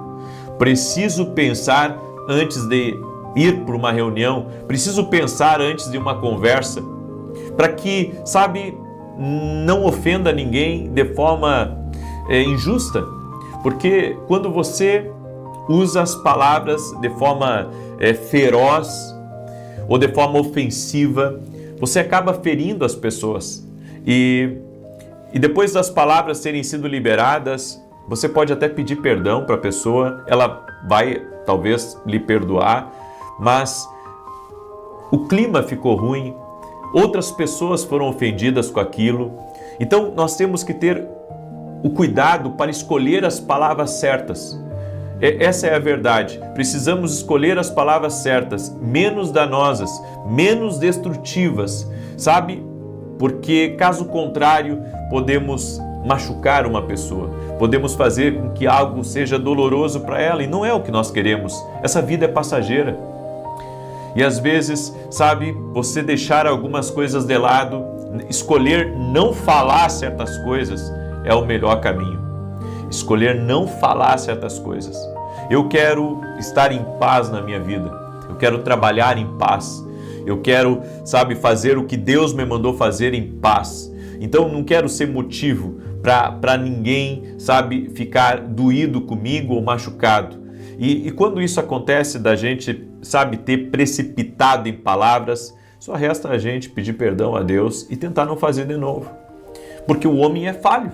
Preciso pensar antes de ir para uma reunião. Preciso pensar antes de uma conversa, para que, sabe, não ofenda ninguém de forma injusta. Porque quando você usa as palavras de forma feroz ou de forma ofensiva, você acaba ferindo as pessoas. E depois das palavras terem sido liberadas, você pode até pedir perdão para a pessoa, ela vai talvez lhe perdoar, mas o clima ficou ruim, outras pessoas foram ofendidas com aquilo. Então nós temos que ter o cuidado para escolher as palavras certas. Essa é a verdade. Precisamos escolher as palavras certas, menos danosas, menos destrutivas, sabe? Porque caso contrário, podemos machucar uma pessoa, podemos fazer com que algo seja doloroso para ela, e não é o que nós queremos. Essa vida é passageira. E às vezes, sabe, você deixar algumas coisas de lado, escolher não falar certas coisas é o melhor caminho. Escolher não falar certas coisas. Eu quero estar em paz na minha vida. Eu quero trabalhar em paz. Eu quero, sabe, fazer o que Deus me mandou fazer em paz. Então não quero ser motivo para ninguém, sabe, ficar doído comigo ou machucado. E quando isso acontece da gente, sabe, ter precipitado em palavras, só resta a gente pedir perdão a Deus e tentar não fazer de novo. Porque o homem é falho.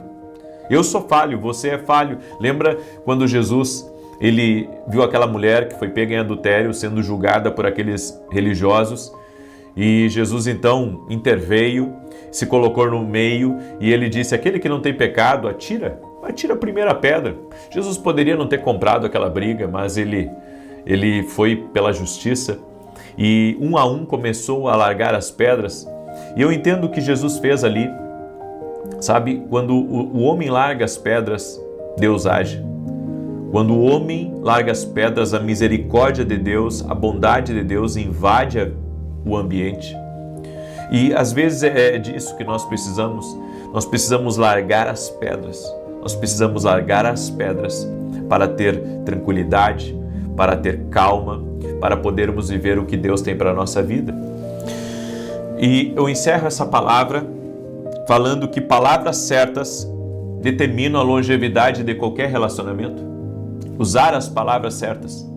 Eu sou falho, você é falho. Lembra quando Jesus, ele viu aquela mulher que foi pega em adultério, sendo julgada por aqueles religiosos, e Jesus então interveio, se colocou no meio e ele disse: aquele que não tem pecado, atira a primeira pedra. Jesus poderia não ter comprado aquela briga, mas ele foi pela justiça e um a um começou a largar as pedras. E eu entendo o que Jesus fez ali. Sabe, quando o homem larga as pedras, Deus age. Quando o homem larga as pedras, a misericórdia de Deus, a bondade de Deus invade o ambiente. E às vezes é disso que nós precisamos. Nós precisamos largar as pedras. Nós precisamos largar as pedras para ter tranquilidade, para ter calma, para podermos viver o que Deus tem para a nossa vida. E eu encerro essa palavra falando que palavras certas determinam a longevidade de qualquer relacionamento. Usar as palavras certas.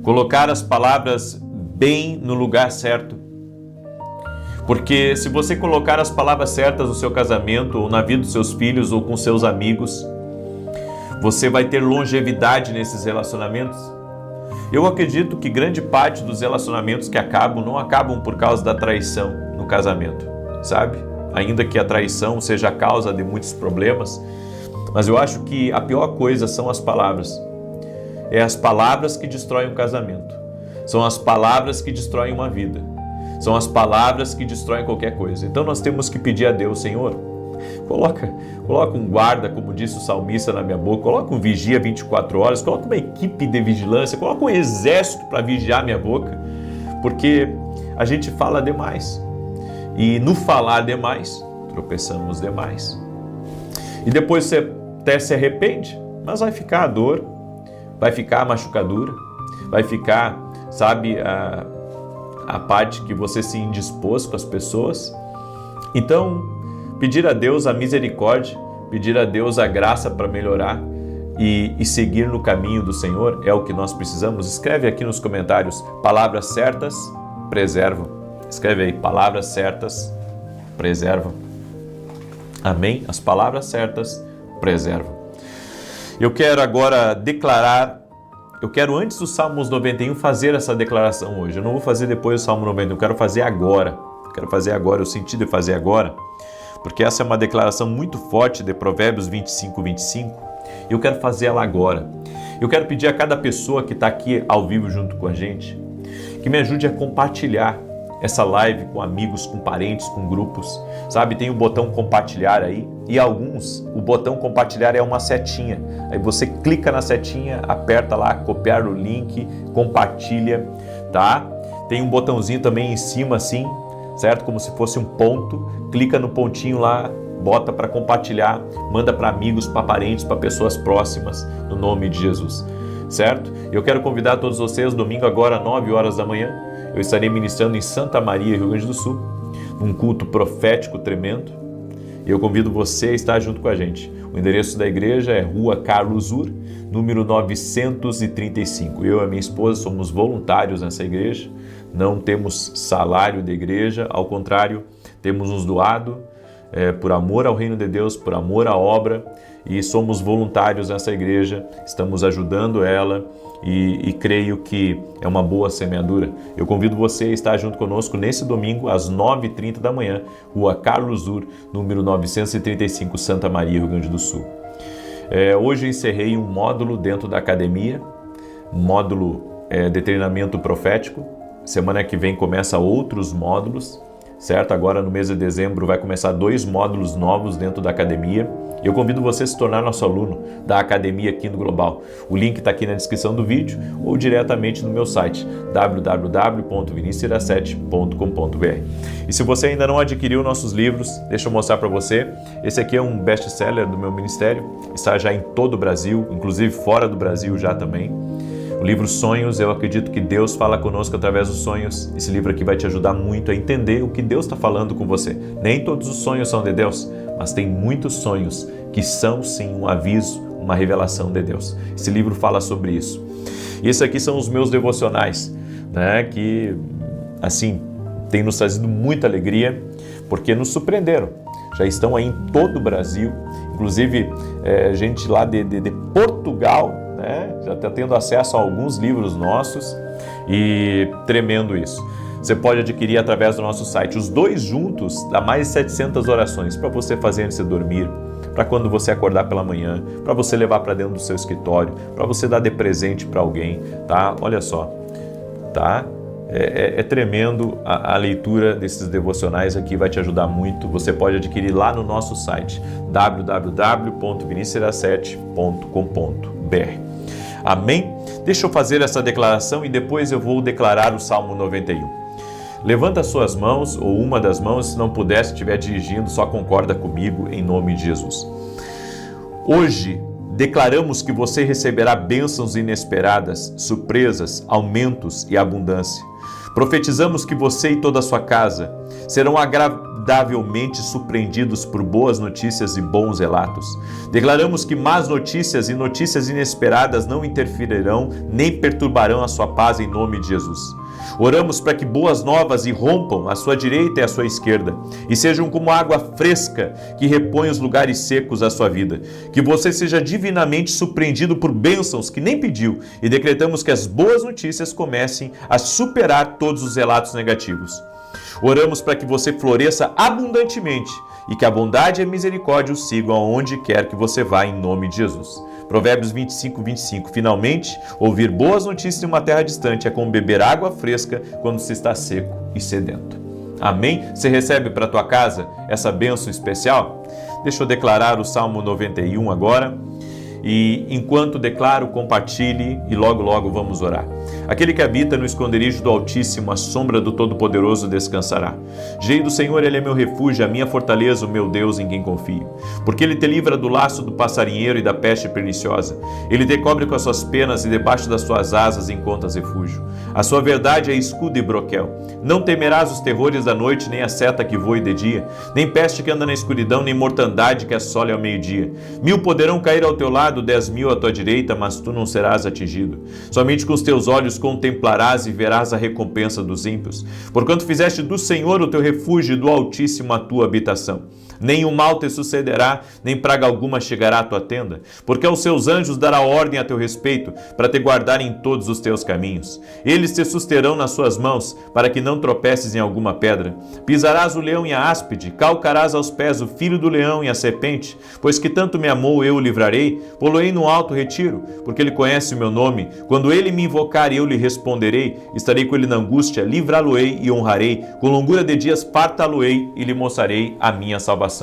Colocar as palavras bem no lugar certo. Porque se você colocar as palavras certas no seu casamento, ou na vida dos seus filhos, ou com seus amigos, você vai ter longevidade nesses relacionamentos. Eu acredito que grande parte dos relacionamentos que acabam, não acabam por causa da traição no casamento, sabe? Ainda que a traição seja a causa de muitos problemas, mas eu acho que a pior coisa são as palavras. É as palavras que destroem um casamento. São as palavras que destroem uma vida. São as palavras que destroem qualquer coisa. Então nós temos que pedir a Deus: Senhor, Coloca um guarda, como disse o salmista, na minha boca, coloca um vigia 24 horas, coloca uma equipe de vigilância, coloca um exército para vigiar minha boca, porque a gente fala demais. E no falar demais, tropeçamos demais. E depois você até se arrepende, mas vai ficar a dor, vai ficar a machucadura, vai ficar, sabe, a parte que você se indispôs com as pessoas. Então, pedir a Deus a misericórdia, pedir a Deus a graça para melhorar e seguir no caminho do Senhor é o que nós precisamos. Escreve aqui nos comentários, palavras certas preservam. Escreve aí, palavras certas preservam. Amém? As palavras certas preservam. Eu quero agora antes do Salmos 91 fazer essa declaração hoje. Eu não vou fazer depois do Salmo 91, eu quero fazer agora. Eu senti de fazer agora, porque essa é uma declaração muito forte de Provérbios 25:25, e eu quero fazer ela agora. Eu quero pedir a cada pessoa que está aqui ao vivo junto com a gente, que me ajude a compartilhar essa live com amigos, com parentes, com grupos, sabe? Tem o botão compartilhar aí, e alguns, o botão compartilhar é uma setinha. Aí você clica na setinha, aperta lá, copiar o link, compartilha, tá? Tem um botãozinho também em cima assim, certo? Como se fosse um ponto, clica no pontinho lá, bota para compartilhar, manda para amigos, para parentes, para pessoas próximas, no nome de Jesus, certo? Eu quero convidar todos vocês, domingo agora, 9 horas da manhã, eu estarei ministrando em Santa Maria, Rio Grande do Sul, num culto profético tremendo, e eu convido você a estar junto com a gente. O endereço da igreja é Rua Carlos Ur, número 935. Eu e a minha esposa somos voluntários nessa igreja, não temos salário de igreja, ao contrário, temos nos doado por amor ao reino de Deus, por amor à obra, e somos voluntários nessa igreja, estamos ajudando ela e creio que é uma boa semeadura. Eu convido você a estar junto conosco nesse domingo às 9h30 da manhã, Rua Carlos Ur, número 935, Santa Maria, Rio Grande do Sul. Hoje eu encerrei um módulo dentro da academia, um módulo de treinamento profético. Semana que vem começa outros módulos, certo? Agora no mês de dezembro vai começar 2 módulos novos dentro da academia. Eu convido você a se tornar nosso aluno da academia aqui no Global. O link está aqui na descrição do vídeo ou diretamente no meu site www.vinicius17.com.br. E se você ainda não adquiriu nossos livros, deixa eu mostrar para você. Esse aqui é um best-seller do meu ministério, está já em todo o Brasil, inclusive fora do Brasil já também. O livro Sonhos, eu acredito que Deus fala conosco através dos sonhos. Esse livro aqui vai te ajudar muito a entender o que Deus está falando com você. Nem todos os sonhos são de Deus, mas tem muitos sonhos que são sim um aviso, uma revelação de Deus. Esse livro fala sobre isso. E esses aqui são os meus devocionais, né, que assim tem nos trazido muita alegria, porque nos surpreenderam. Já estão aí em todo o Brasil, inclusive gente lá de Portugal, já está tendo acesso a alguns livros nossos, e tremendo isso. Você pode adquirir através do nosso site. Os 2 juntos dá mais de 700 orações para você fazer antes de dormir, para quando você acordar pela manhã, para você levar para dentro do seu escritório, para você dar de presente para alguém, tá? Olha só, tá? É tremendo a leitura desses devocionais aqui, vai te ajudar muito. Você pode adquirir lá no nosso site www.vinicius17.com.br. Amém? Deixa eu fazer essa declaração e depois eu vou declarar o Salmo 91. Levanta as suas mãos, ou uma das mãos, se não puder, se estiver dirigindo, só concorda comigo em nome de Jesus. Hoje, declaramos que você receberá bênçãos inesperadas, surpresas, aumentos e abundância. Profetizamos que você e toda a sua casa serão agradavelmente surpreendidos por boas notícias e bons relatos. Declaramos que más notícias e notícias inesperadas não interferirão nem perturbarão a sua paz em nome de Jesus. Oramos para que boas novas irrompam à sua direita e à sua esquerda e sejam como água fresca que repõe os lugares secos da sua vida. Que você seja divinamente surpreendido por bênçãos que nem pediu, e decretamos que as boas notícias comecem a superar todos os relatos negativos. Oramos para que você floresça abundantemente e que a bondade e a misericórdia o sigam aonde quer que você vá em nome de Jesus. Provérbios 25:25. Finalmente, ouvir boas notícias em uma terra distante é como beber água fresca quando se está seco e sedento. Amém? Você recebe para a tua casa essa bênção especial? Deixa eu declarar o Salmo 91 agora. E enquanto declaro, compartilhe e logo vamos orar. Aquele que habita no esconderijo do Altíssimo, a sombra do Todo-Poderoso descansará. Direi do Senhor, Ele é meu refúgio, a minha fortaleza, o meu Deus em quem confio. Porque Ele te livra do laço do passarinheiro e da peste perniciosa. Ele te cobre com as suas penas e debaixo das suas asas encontras refúgio. A sua verdade é escudo e broquel. Não temerás os terrores da noite, nem a seta que voe de dia, nem peste que anda na escuridão, nem mortandade que assole ao meio-dia. 1000 poderão cair ao teu lado, 10.000 à tua direita, mas tu não serás atingido. Somente com os teus olhos contemplarás e verás a recompensa dos ímpios. Porquanto fizeste do Senhor o teu refúgio e do Altíssimo a tua habitação. Nenhum mal te sucederá, nem praga alguma chegará à tua tenda, porque aos seus anjos dará ordem a teu respeito, para te guardarem em todos os teus caminhos. Eles te susterão nas suas mãos, para que não tropeces em alguma pedra. Pisarás o leão e a áspide, calcarás aos pés o filho do leão e a serpente, pois que tanto me amou, eu o livrarei, pô-lo-ei no alto retiro, porque ele conhece o meu nome. Quando ele me invocar, eu lhe responderei, estarei com ele na angústia, livrá-lo-ei e honrarei, com longura de dias fartá-lo-ei e lhe mostrarei a minha salvação.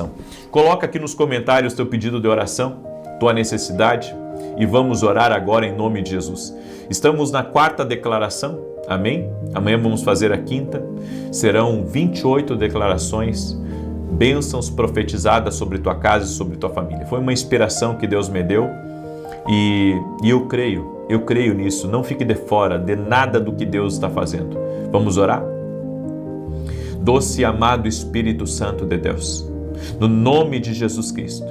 Coloca aqui nos comentários teu pedido de oração, tua necessidade, e vamos orar agora em nome de Jesus. Estamos na 4ª declaração, amém? Amanhã vamos fazer a 5ª, serão 28 declarações, bênçãos profetizadas sobre tua casa e sobre tua família. Foi uma inspiração que Deus me deu e eu creio nisso. Não fique de fora de nada do que Deus está fazendo. Vamos orar? Doce e amado Espírito Santo de Deus, no nome de Jesus Cristo,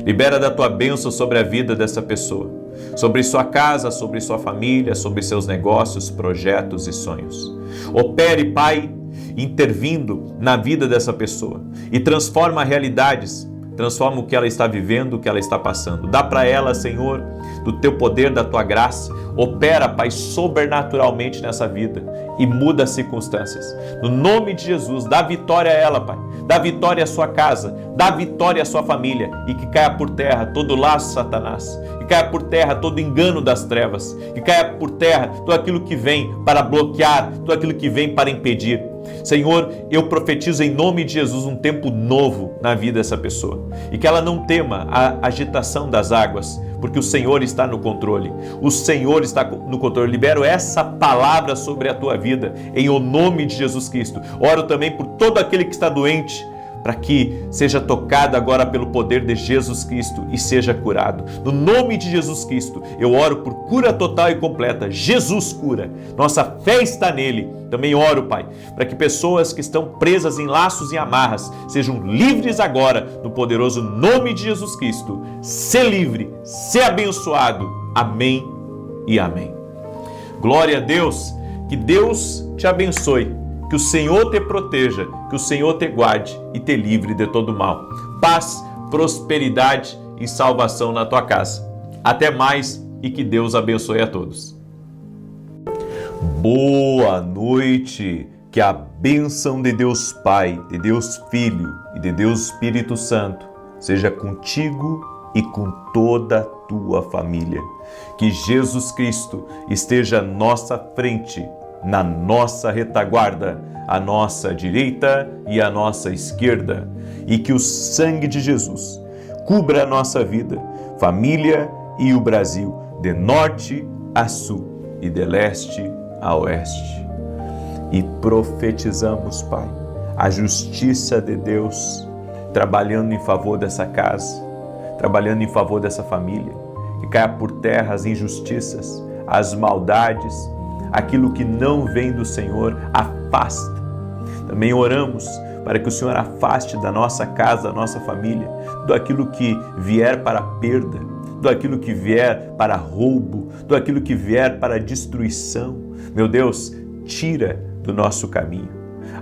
libera da tua bênção sobre a vida dessa pessoa, sobre sua casa, sobre sua família, sobre seus negócios, projetos e sonhos. Opere, Pai, intervindo na vida dessa pessoa e transforma realidades, transforma o que ela está vivendo, o que ela está passando. Dá para ela, Senhor, do teu poder, da tua graça. Opera, Pai, sobrenaturalmente nessa vida e muda as circunstâncias. No nome de Jesus, dá vitória a ela, Pai. Dá vitória à sua casa, dá vitória à sua família e que caia por terra todo laço de Satanás, que caia por terra todo engano das trevas, que caia por terra tudo aquilo que vem para bloquear, tudo aquilo que vem para impedir. Senhor, eu profetizo em nome de Jesus um tempo novo na vida dessa pessoa e que ela não tema a agitação das águas, porque o Senhor está no controle. O Senhor está no controle. Libero essa palavra sobre a tua vida em o nome de Jesus Cristo. Oro também por todo aquele que está doente, para que seja tocado agora pelo poder de Jesus Cristo e seja curado. No nome de Jesus Cristo, eu oro por cura total e completa. Jesus cura. Nossa fé está nele. Também oro, Pai, para que pessoas que estão presas em laços e amarras sejam livres agora, no poderoso nome de Jesus Cristo. Sê livre, sê abençoado. Amém e amém. Glória a Deus. Que Deus te abençoe. Que o Senhor te proteja, que o Senhor te guarde e te livre de todo mal. Paz, prosperidade e salvação na tua casa. Até mais e que Deus abençoe a todos. Boa noite! Que a bênção de Deus Pai, de Deus Filho e de Deus Espírito Santo seja contigo e com toda a tua família. Que Jesus Cristo esteja à nossa frente, na nossa retaguarda, à nossa direita e à nossa esquerda, e que o sangue de Jesus cubra a nossa vida, família e o Brasil, de norte a sul e de leste a oeste. E profetizamos, Pai, a justiça de Deus trabalhando em favor dessa casa, trabalhando em favor dessa família, que caia por terra as injustiças, as maldades, aquilo que não vem do Senhor, afasta. Também oramos para que o Senhor afaste da nossa casa, da nossa família, tudo aquilo que vier para perda, tudo aquilo que vier para roubo, tudo aquilo que vier para destruição. Meu Deus, tira do nosso caminho.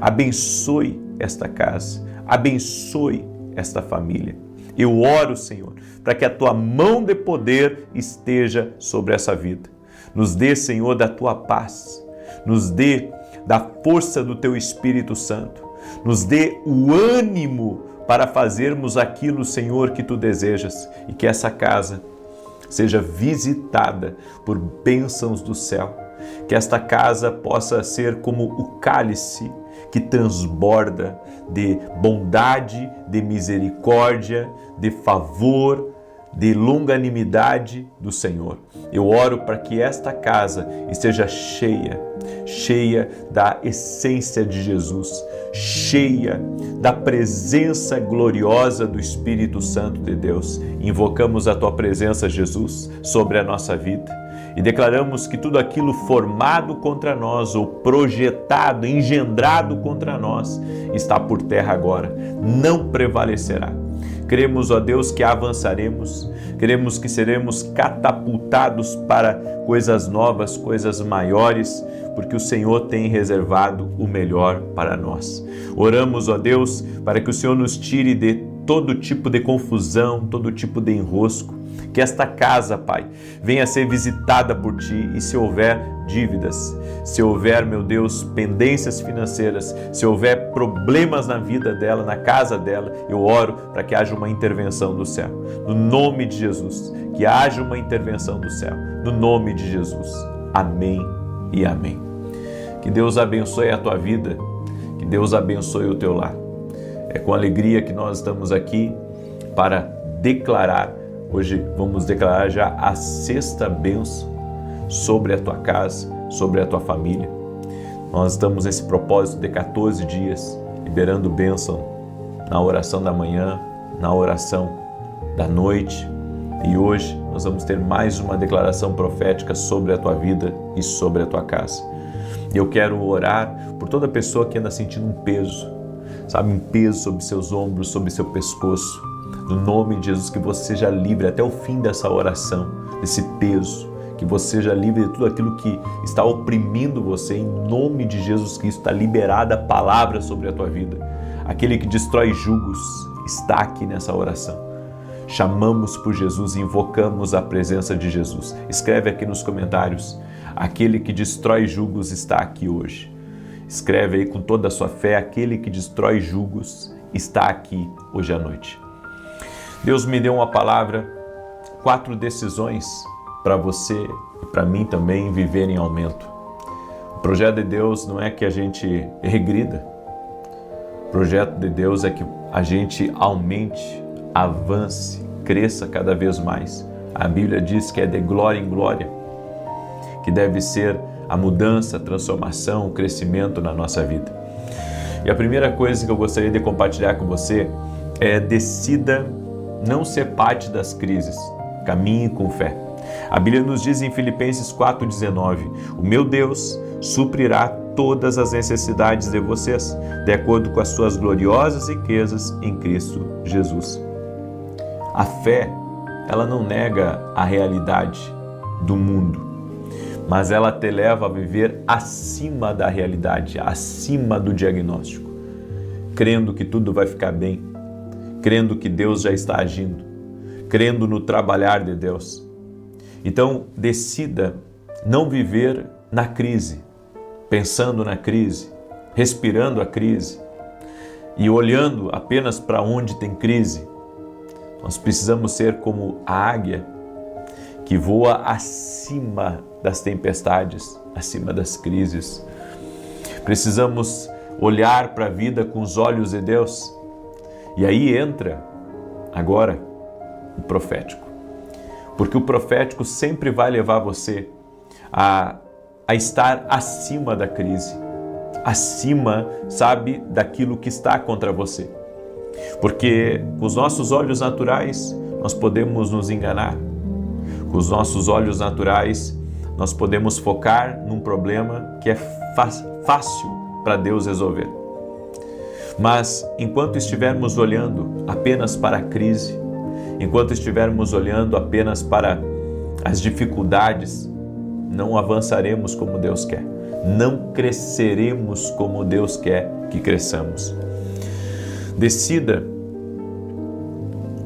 Abençoe esta casa, abençoe esta família. Eu oro, Senhor, para que a tua mão de poder esteja sobre essa vida. Nos dê, Senhor, da tua paz, nos dê da força do teu Espírito Santo, nos dê o ânimo para fazermos aquilo, Senhor, que tu desejas, e que essa casa seja visitada por bênçãos do céu, que esta casa possa ser como o cálice que transborda de bondade, de misericórdia, de favor, de longanimidade do Senhor. Eu oro para que esta casa esteja cheia da essência de Jesus, cheia da presença gloriosa do Espírito Santo de Deus. Invocamos a Tua presença, Jesus, sobre a nossa vida e declaramos que tudo aquilo formado contra nós ou projetado, engendrado contra nós, está por terra agora, não prevalecerá. Cremos, ó Deus, que avançaremos, cremos que seremos catapultados para coisas novas, coisas maiores, porque o Senhor tem reservado o melhor para nós. Oramos, ó Deus, para que o Senhor nos tire de todo tipo de confusão, todo tipo de enrosco, que esta casa, Pai, venha a ser visitada por Ti e se houver dívidas, se houver, meu Deus, pendências financeiras, se houver problemas na vida dela, na casa dela, eu oro para que haja uma intervenção do céu. No nome de Jesus, que haja uma intervenção do céu. No nome de Jesus. Amém e amém. Que Deus abençoe a tua vida, que Deus abençoe o teu lar. É com alegria que nós estamos aqui para declarar. Hoje vamos declarar já a 6ª bênção sobre a tua casa, sobre a tua família. Nós estamos nesse propósito de 14 dias, liberando bênção na oração da manhã, na oração da noite. E hoje nós vamos ter mais uma declaração profética sobre a tua vida e sobre a tua casa. E eu quero orar por toda pessoa que anda sentindo um peso, sabe, um peso sobre seus ombros, sobre seu pescoço. No nome de Jesus, que você seja livre até o fim dessa oração, desse peso, que você seja livre de tudo aquilo que está oprimindo você. Em nome de Jesus Cristo, está liberada a palavra sobre a tua vida. Aquele que destrói julgos está aqui nessa oração. Chamamos por Jesus e invocamos a presença de Jesus. Escreve aqui nos comentários, aquele que destrói julgos está aqui hoje. Escreve aí com toda a sua fé, aquele que destrói julgos está aqui hoje à noite. Deus me deu uma palavra, 4 decisões para você e para mim também viver em aumento. O projeto de Deus não é que a gente regrida. O projeto de Deus é que a gente aumente, avance, cresça cada vez mais. A Bíblia diz que é de glória em glória, que deve ser a mudança, a transformação, o crescimento na nossa vida. E a primeira coisa que eu gostaria de compartilhar com você é: decida não ser parte das crises, caminhe com fé. A Bíblia nos diz em Filipenses 4,19: o meu Deus suprirá todas as necessidades de vocês, de acordo com as suas gloriosas riquezas em Cristo Jesus. A fé, ela não nega a realidade do mundo, mas ela te leva a viver acima da realidade, acima do diagnóstico, crendo que tudo vai ficar bem, crendo que Deus já está agindo, crendo no trabalhar de Deus. Então, decida não viver na crise, pensando na crise, respirando a crise e olhando apenas para onde tem crise. Nós precisamos ser como a águia que voa acima das tempestades, acima das crises. Precisamos olhar para a vida com os olhos de Deus. E aí entra agora o profético. Porque o profético sempre vai levar você a estar acima da crise, acima, sabe, daquilo que está contra você. Porque com os nossos olhos naturais nós podemos nos enganar. Com os nossos olhos naturais nós podemos focar num problema que é fácil para Deus resolver. Mas enquanto estivermos olhando apenas para a crise, enquanto estivermos olhando apenas para as dificuldades, não avançaremos como Deus quer, não cresceremos como Deus quer que cresçamos. Decida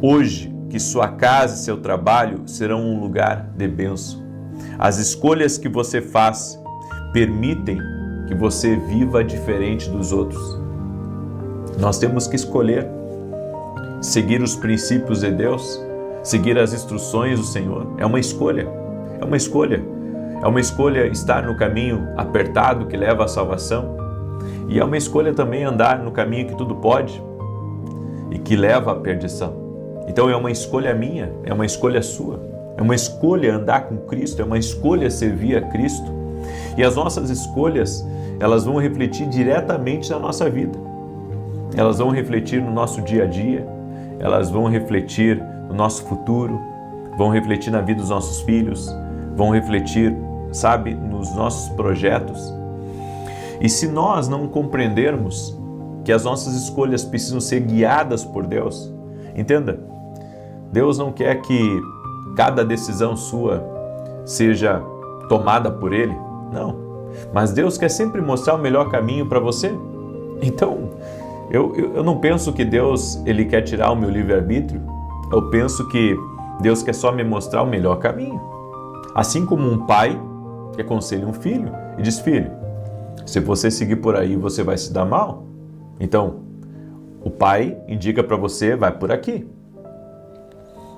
hoje que sua casa e seu trabalho serão um lugar de bênção. As escolhas que você faz permitem que você viva diferente dos outros. Nós temos que escolher seguir os princípios de Deus, seguir as instruções do Senhor. É uma escolha, é uma escolha estar no caminho apertado que leva à salvação, E é uma escolha também andar no caminho que tudo pode e que leva à perdição. Então é uma escolha minha, é uma escolha sua, é uma escolha andar com Cristo, é uma escolha servir a Cristo. E as nossas escolhas, elas vão refletir diretamente na nossa vida. Elas vão refletir no nosso dia a dia, elas vão refletir no nosso futuro, vão refletir na vida dos nossos filhos, vão refletir, sabe, nos nossos projetos. E se nós não compreendermos que as nossas escolhas precisam ser guiadas por Deus, entenda, Deus não quer que cada decisão sua seja tomada por Ele, não. Mas Deus quer sempre mostrar o melhor caminho para você. Então, eu não penso que Deus ele quer tirar o meu livre-arbítrio, eu penso que Deus quer só me mostrar o melhor caminho. Assim como um pai que aconselha um filho e diz, filho, se você seguir por aí, você vai se dar mal. Então, o pai indica para você, vai por aqui.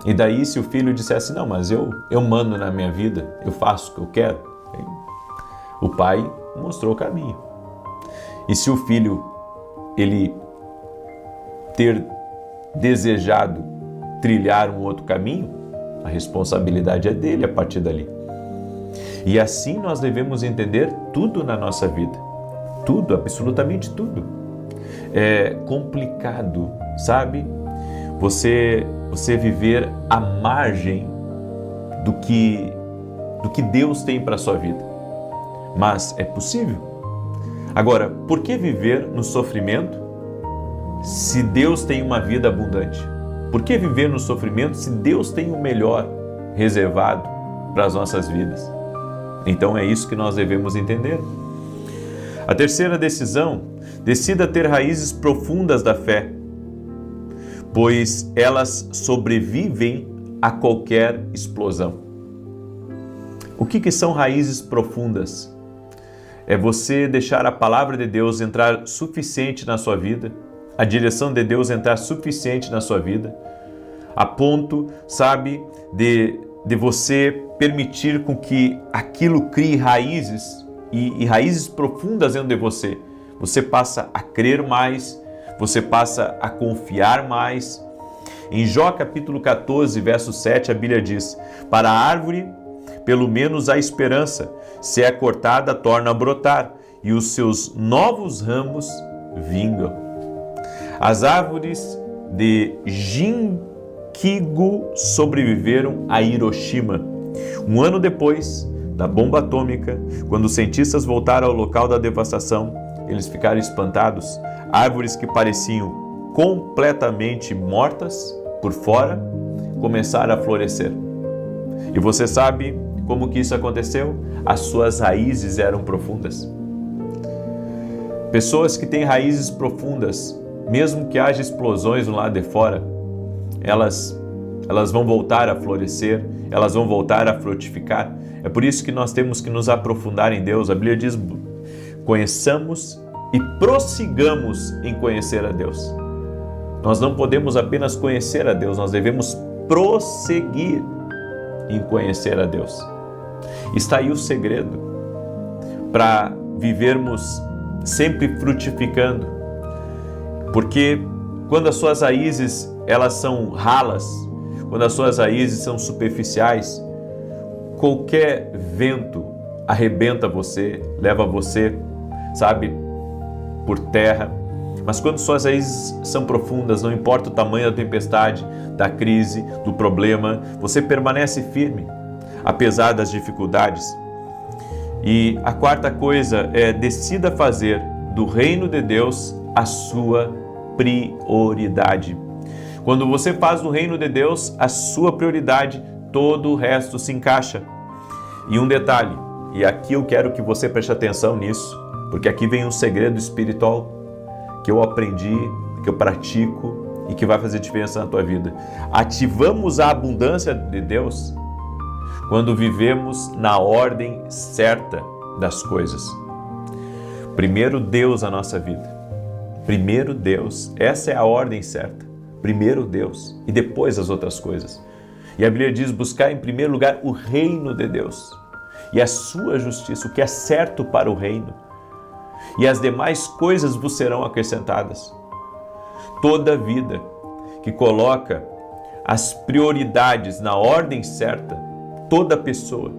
E daí, se o filho dissesse, não, mas eu mando na minha vida, eu faço o que eu quero, o pai mostrou o caminho. E se o filho, ele ter desejado trilhar um outro caminho, a responsabilidade é dele a partir dali. E assim nós devemos entender tudo na nossa vida. Tudo, absolutamente tudo. É complicado, sabe? Você viver à margem do que Deus tem para a sua vida. Mas é possível. Agora, por que viver no sofrimento se Deus tem uma vida abundante? Por que viver no sofrimento se Deus tem o melhor reservado para as nossas vidas? Então é isso que nós devemos entender. A terceira decisão, decida ter raízes profundas da fé, pois elas sobrevivem a qualquer explosão. O que são raízes profundas? É você deixar a palavra de Deus entrar suficiente na sua vida, a direção de Deus entrar suficiente na sua vida, a ponto, sabe, de você permitir com que aquilo crie raízes e raízes profundas dentro de você. Você passa a crer mais, você passa a confiar mais. Em Jó capítulo 14, verso 7, a Bíblia diz, para a árvore, pelo menos há esperança, se é cortada, torna a brotar, e os seus novos ramos vingam. As árvores de Jinkigo sobreviveram a Hiroshima. Um ano depois da bomba atômica, quando os cientistas voltaram ao local da devastação, eles ficaram espantados. Árvores que pareciam completamente mortas por fora começaram a florescer. E você sabe como que isso aconteceu? As suas raízes eram profundas. Pessoas que têm raízes profundas, mesmo que haja explosões no lado de fora, elas vão voltar a florescer, elas vão voltar a frutificar. É por isso que nós temos que nos aprofundar em Deus. A Bíblia diz, conheçamos e prossigamos em conhecer a Deus. Nós não podemos apenas conhecer a Deus, nós devemos prosseguir em conhecer a Deus. Está aí o segredo para vivermos sempre frutificando, porque quando as suas raízes elas são ralas, quando as suas raízes são superficiais, qualquer vento arrebenta você, leva você, sabe, por terra. Mas quando suas raízes são profundas, não importa o tamanho da tempestade, da crise, do problema, você permanece firme, apesar das dificuldades. E a quarta coisa é, decida fazer do reino de Deus a sua prioridade. Quando você faz do reino de Deus a sua prioridade, todo o resto se encaixa. E um detalhe, e aqui eu quero que você preste atenção nisso, porque aqui vem um segredo espiritual que eu aprendi, que eu pratico e que vai fazer diferença na tua vida. Ativamos a abundância de Deus quando vivemos na ordem certa das coisas. Primeiro Deus na nossa vida. Primeiro Deus. Essa é a ordem certa. Primeiro Deus e depois as outras coisas. E a Bíblia diz, buscar em primeiro lugar o reino de Deus e a sua justiça, o que é certo para o reino. e as demais coisas vos serão acrescentadas. Toda vida que coloca as prioridades na ordem certa, toda pessoa,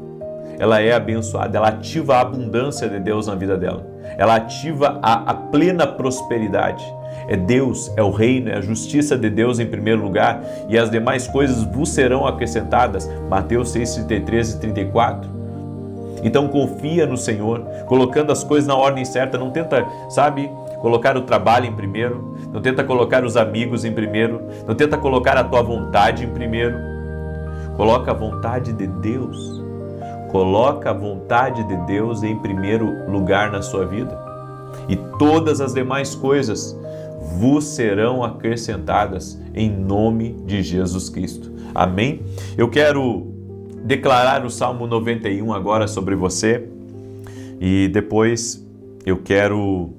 ela é abençoada, ela ativa a abundância de Deus na vida dela, ela ativa a plena prosperidade. É Deus, é o reino, é a justiça de Deus em primeiro lugar, e as demais coisas vos serão acrescentadas. Mateus 6, 33 e 34. Então confia no Senhor, colocando as coisas na ordem certa. Não tenta, colocar o trabalho em primeiro, não tenta colocar os amigos em primeiro, não tenta colocar a tua vontade em primeiro. Coloca a vontade de Deus. Coloca a vontade de Deus em primeiro lugar na sua vida. E todas as demais coisas vos serão acrescentadas em nome de Jesus Cristo. Amém? Eu quero declarar o Salmo 91 agora sobre você e depois eu quero,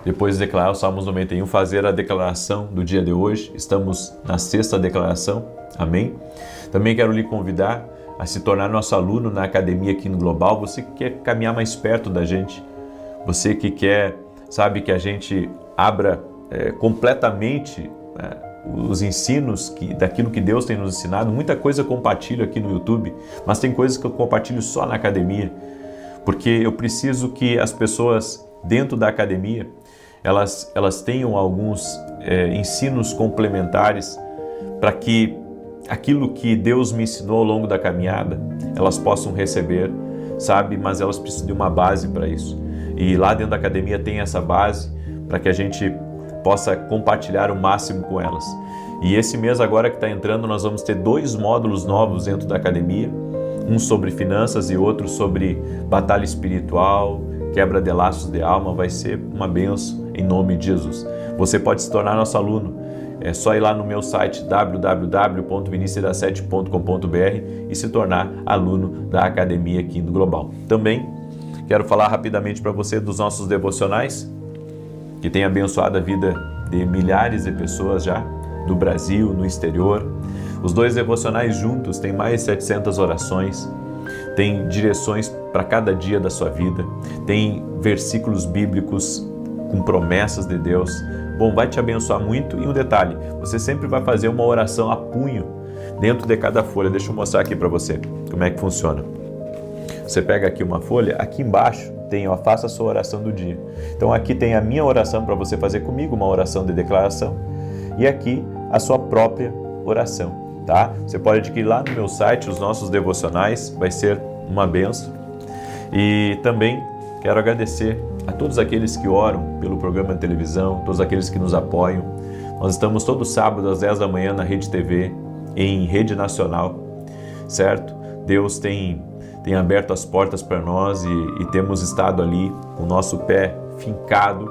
depois de declarar o Salmo 91, fazer a declaração do dia de hoje. Estamos na sexta declaração. Amém? Também quero lhe convidar a se tornar nosso aluno na Academia aqui no Global. Você que quer caminhar mais perto da gente, você que quer, que a gente abra completamente os ensinos daquilo que Deus tem nos ensinado. Muita coisa eu compartilho aqui no YouTube, mas tem coisas que eu compartilho só na academia, porque eu preciso que as pessoas dentro da academia, elas tenham alguns ensinos complementares para que aquilo que Deus me ensinou ao longo da caminhada, elas possam receber, mas elas precisam de uma base para isso. E lá dentro da academia tem essa base para que a gente possa compartilhar o máximo com elas. E esse mês agora que está entrando, nós vamos ter 2 módulos novos dentro da academia, um sobre finanças e outro sobre batalha espiritual, quebra de laços de alma. Vai ser uma bênção em nome de Jesus. Você pode se tornar nosso aluno. É só ir lá no meu site www.vinicius7.com.br e se tornar aluno da academia aqui no Global. Também quero falar rapidamente para você dos nossos devocionais, que tem abençoado a vida de milhares de pessoas já, do Brasil, no exterior. Os 2 devocionais juntos têm mais de 700 orações, tem direções para cada dia da sua vida, tem versículos bíblicos com promessas de Deus. Bom, vai te abençoar muito. E um detalhe, você sempre vai fazer uma oração a punho dentro de cada folha. Deixa eu mostrar aqui para você como é que funciona. Você pega aqui uma folha, aqui embaixo tem, faça a sua oração do dia. Então aqui tem a minha oração para você fazer comigo, uma oração de declaração, e aqui a sua própria oração, tá? Você pode adquirir lá no meu site os nossos devocionais, vai ser uma bênção. E também quero agradecer a todos aqueles que oram pelo programa de televisão, todos aqueles que nos apoiam. Nós estamos todo sábado às 10 da manhã na Rede TV, em rede nacional, certo? Deus tem aberto as portas para nós e temos estado ali com o nosso pé fincado,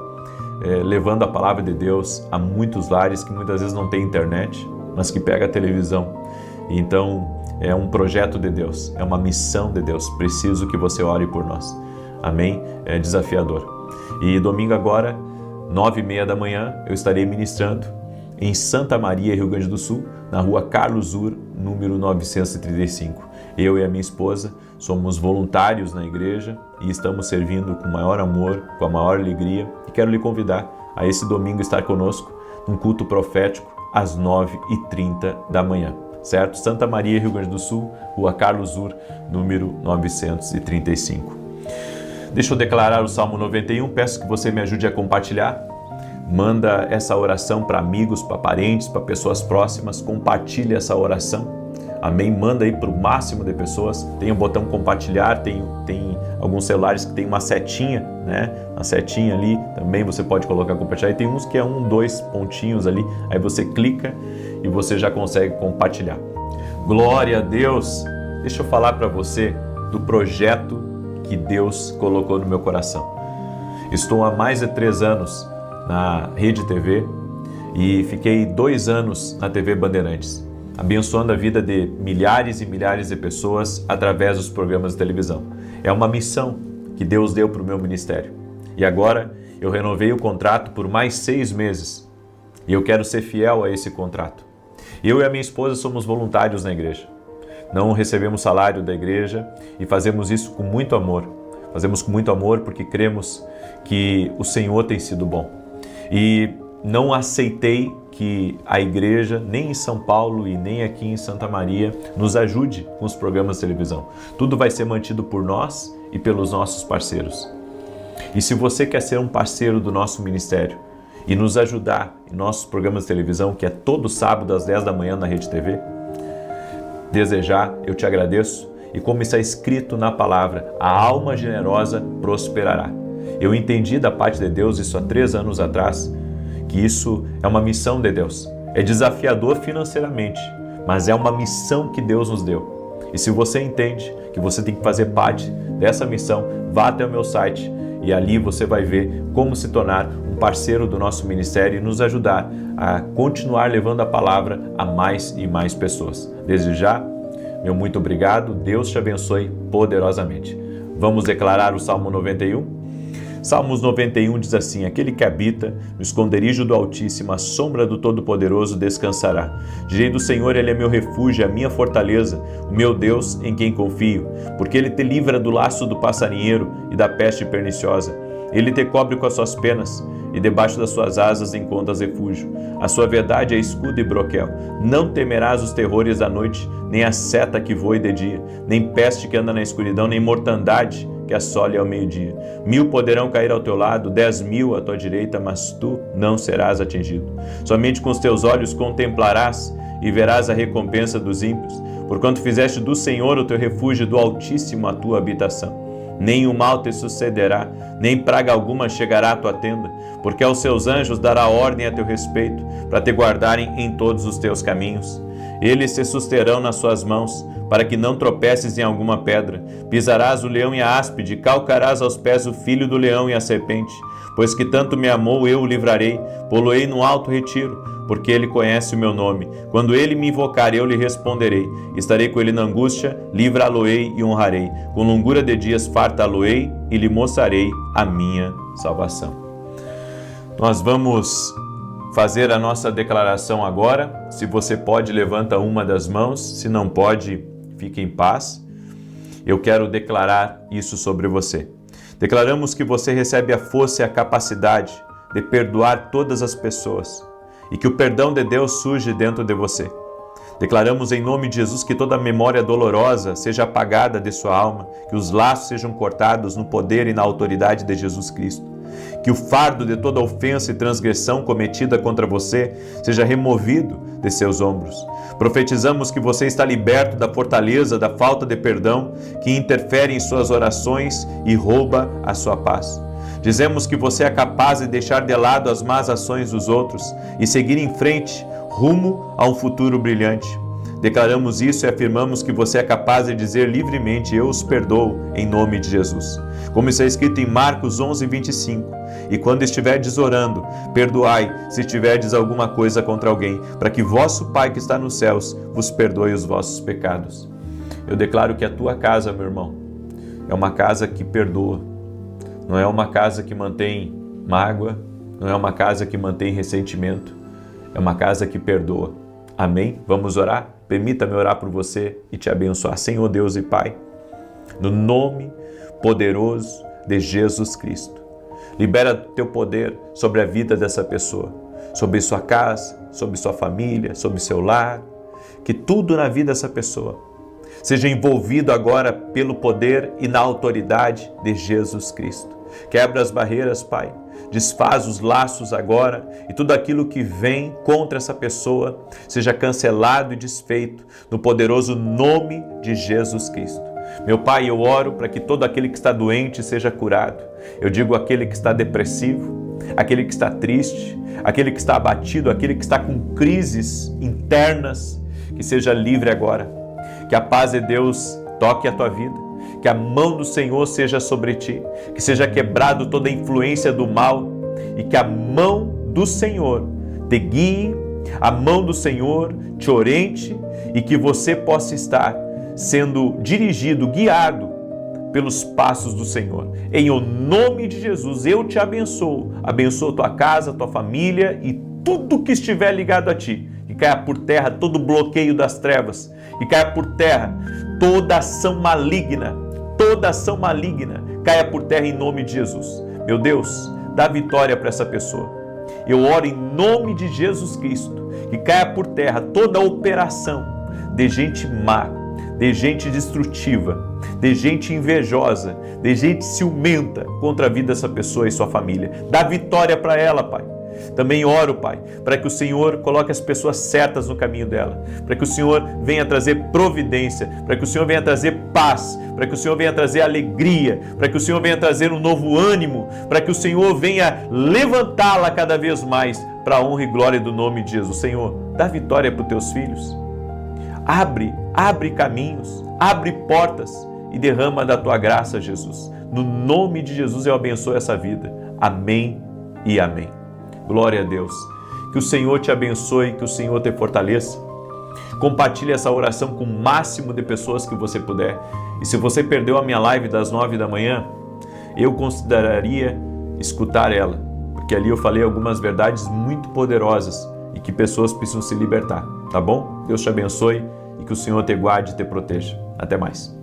levando a palavra de Deus a muitos lares que muitas vezes não tem internet, mas que pega a televisão. Então é um projeto de Deus, é uma missão de Deus. Preciso que você ore por nós. Amém? É desafiador. E domingo agora, 9h30 da manhã, eu estarei ministrando em Santa Maria, Rio Grande do Sul, na rua Carlos Ur, número 935. Eu e a minha esposa somos voluntários na igreja e estamos servindo com o maior amor, com a maior alegria. E quero lhe convidar a esse domingo estar conosco num culto profético às 9h30 da manhã, certo? Santa Maria, Rio Grande do Sul, rua Carlos Ur, número 935. Deixa eu declarar o Salmo 91, peço que você me ajude a compartilhar. Manda essa oração para amigos, para parentes, para pessoas próximas, compartilhe essa oração. Amém? Manda aí para o máximo de pessoas. Tem o botão compartilhar, tem alguns celulares que tem uma setinha, né? Uma setinha ali, também você pode colocar compartilhar. E tem uns que é 1, 2 pontinhos ali, aí você clica e você já consegue compartilhar. Glória a Deus! Deixa eu falar para você do projeto que Deus colocou no meu coração. Estou há mais de 3 anos na Rede TV e fiquei 2 anos na TV Bandeirantes, abençoando a vida de milhares e milhares de pessoas através dos programas de televisão. É uma missão que Deus deu para o meu ministério. E agora eu renovei o contrato por mais 6 meses e eu quero ser fiel a esse contrato. Eu e a minha esposa somos voluntários na igreja. Não recebemos salário da igreja e fazemos isso com muito amor, Fazemos com muito amor porque cremos que o Senhor tem sido bom. E não aceitei que a igreja, nem em São Paulo e nem aqui em Santa Maria, nos ajude com os programas de televisão. Tudo vai ser mantido por nós e pelos nossos parceiros. E se você quer ser um parceiro do nosso ministério e nos ajudar em nossos programas de televisão, que é todo sábado às 10 da manhã na Rede TV, desejar, eu te agradeço. E como está escrito na palavra, a alma generosa prosperará. Eu entendi da parte de Deus isso há 3 anos atrás, que isso é uma missão de Deus. É desafiador financeiramente, mas é uma missão que Deus nos deu. E se você entende que você tem que fazer parte dessa missão, vá até o meu site e ali você vai ver como se tornar um parceiro do nosso ministério e nos ajudar a continuar levando a palavra a mais e mais pessoas. Desde já, meu muito obrigado, Deus te abençoe poderosamente. Vamos declarar o Salmo 91? Salmos 91 diz assim: aquele que habita no esconderijo do Altíssimo, à sombra do Todo-Poderoso descansará. Direi do Senhor, Ele é meu refúgio, a minha fortaleza, o meu Deus em quem confio, porque Ele te livra do laço do passarinheiro e da peste perniciosa. Ele te cobre com as suas penas, e debaixo das suas asas encontras refúgio. A sua verdade é escudo e broquel. Não temerás os terrores da noite, nem a seta que voe de dia, nem peste que anda na escuridão, nem mortandade que assole ao meio-dia. 1000 poderão cair ao teu lado, 10.000 à tua direita, mas tu não serás atingido. Somente com os teus olhos contemplarás e verás a recompensa dos ímpios, porquanto fizeste do Senhor o teu refúgio, do Altíssimo a tua habitação. Nem o mal te sucederá, nem praga alguma chegará à tua tenda, porque aos seus anjos dará ordem a teu respeito, para te guardarem em todos os teus caminhos. Eles te susterão nas suas mãos, para que não tropeces em alguma pedra. Pisarás o leão e a áspide, calcarás aos pés o filho do leão e a serpente. Pois que tanto me amou, eu o livrarei, pô-lo-ei num alto retiro, porque ele conhece o meu nome. Quando ele me invocar, eu lhe responderei. Estarei com ele na angústia, livrá-lo-ei e honrarei. Com longura de dias fartá-lo-ei e lhe mostrarei a minha salvação. Nós vamos fazer a nossa declaração agora. Se você pode, levanta uma das mãos. Se não pode, fique em paz. Eu quero declarar isso sobre você. Declaramos que você recebe a força e a capacidade de perdoar todas as pessoas e que o perdão de Deus surge dentro de você. Declaramos em nome de Jesus que toda memória dolorosa seja apagada de sua alma, que os laços sejam cortados no poder e na autoridade de Jesus Cristo. Que o fardo de toda ofensa e transgressão cometida contra você seja removido de seus ombros. Profetizamos que você está liberto da fortaleza, da falta de perdão, que interfere em suas orações e rouba a sua paz. Dizemos que você é capaz de deixar de lado as más ações dos outros e seguir em frente, rumo a um futuro brilhante. Declaramos isso e afirmamos que você é capaz de dizer livremente: eu os perdoo em nome de Jesus. Como está escrito em Marcos 11:25, e quando estiverdes orando, perdoai se tiverdes alguma coisa contra alguém, para que vosso Pai que está nos céus vos perdoe os vossos pecados. Eu declaro que a tua casa, meu irmão, é uma casa que perdoa, não é uma casa que mantém mágoa, não é uma casa que mantém ressentimento, é uma casa que perdoa. Amém? Vamos orar? Permita-me orar por você e te abençoar. Senhor Deus e Pai, no nome poderoso de Jesus Cristo, libera teu poder sobre a vida dessa pessoa, sobre sua casa, sobre sua família, sobre seu lar, que tudo na vida dessa pessoa seja envolvido agora pelo poder e na autoridade de Jesus Cristo. Quebra as barreiras, Pai, desfaz os laços agora e tudo aquilo que vem contra essa pessoa seja cancelado e desfeito no poderoso nome de Jesus Cristo. Meu Pai, eu oro para que todo aquele que está doente seja curado. Eu digo aquele que está depressivo, aquele que está triste, aquele que está abatido, aquele que está com crises internas, que seja livre agora. Que a paz de Deus toque a tua vida, que a mão do Senhor seja sobre ti, que seja quebrado toda a influência do mal e que a mão do Senhor te guie, a mão do Senhor te oriente e que você possa estar sendo dirigido, guiado pelos passos do Senhor. Em o nome de Jesus, eu te abençoo. Abençoo tua casa, tua família e tudo que estiver ligado a ti. Que caia por terra todo bloqueio das trevas. Que caia por terra toda ação maligna caia por terra em nome de Jesus. Meu Deus, dá vitória para essa pessoa. Eu oro em nome de Jesus Cristo, que caia por terra toda a operação de gente má, de gente destrutiva, de gente invejosa, de gente ciumenta contra a vida dessa pessoa e sua família. Dá vitória para ela, Pai. Também oro, Pai, para que o Senhor coloque as pessoas certas no caminho dela, para que o Senhor venha trazer providência, para que o Senhor venha trazer paz, para que o Senhor venha trazer alegria, para que o Senhor venha trazer um novo ânimo, para que o Senhor venha levantá-la cada vez mais para a honra e glória do nome de Jesus. Senhor, dá vitória para os teus filhos. Abre caminhos, abre portas e derrama da tua graça, Jesus. No nome de Jesus eu abençoo essa vida. Amém e amém. Glória a Deus. Que o Senhor te abençoe, que o Senhor te fortaleça. Compartilhe essa oração com o máximo de pessoas que você puder. E se você perdeu a minha live das 9 da manhã, eu consideraria escutar ela, porque ali eu falei algumas verdades muito poderosas e que pessoas precisam se libertar, tá bom? Deus te abençoe e que o Senhor te guarde e te proteja. Até mais.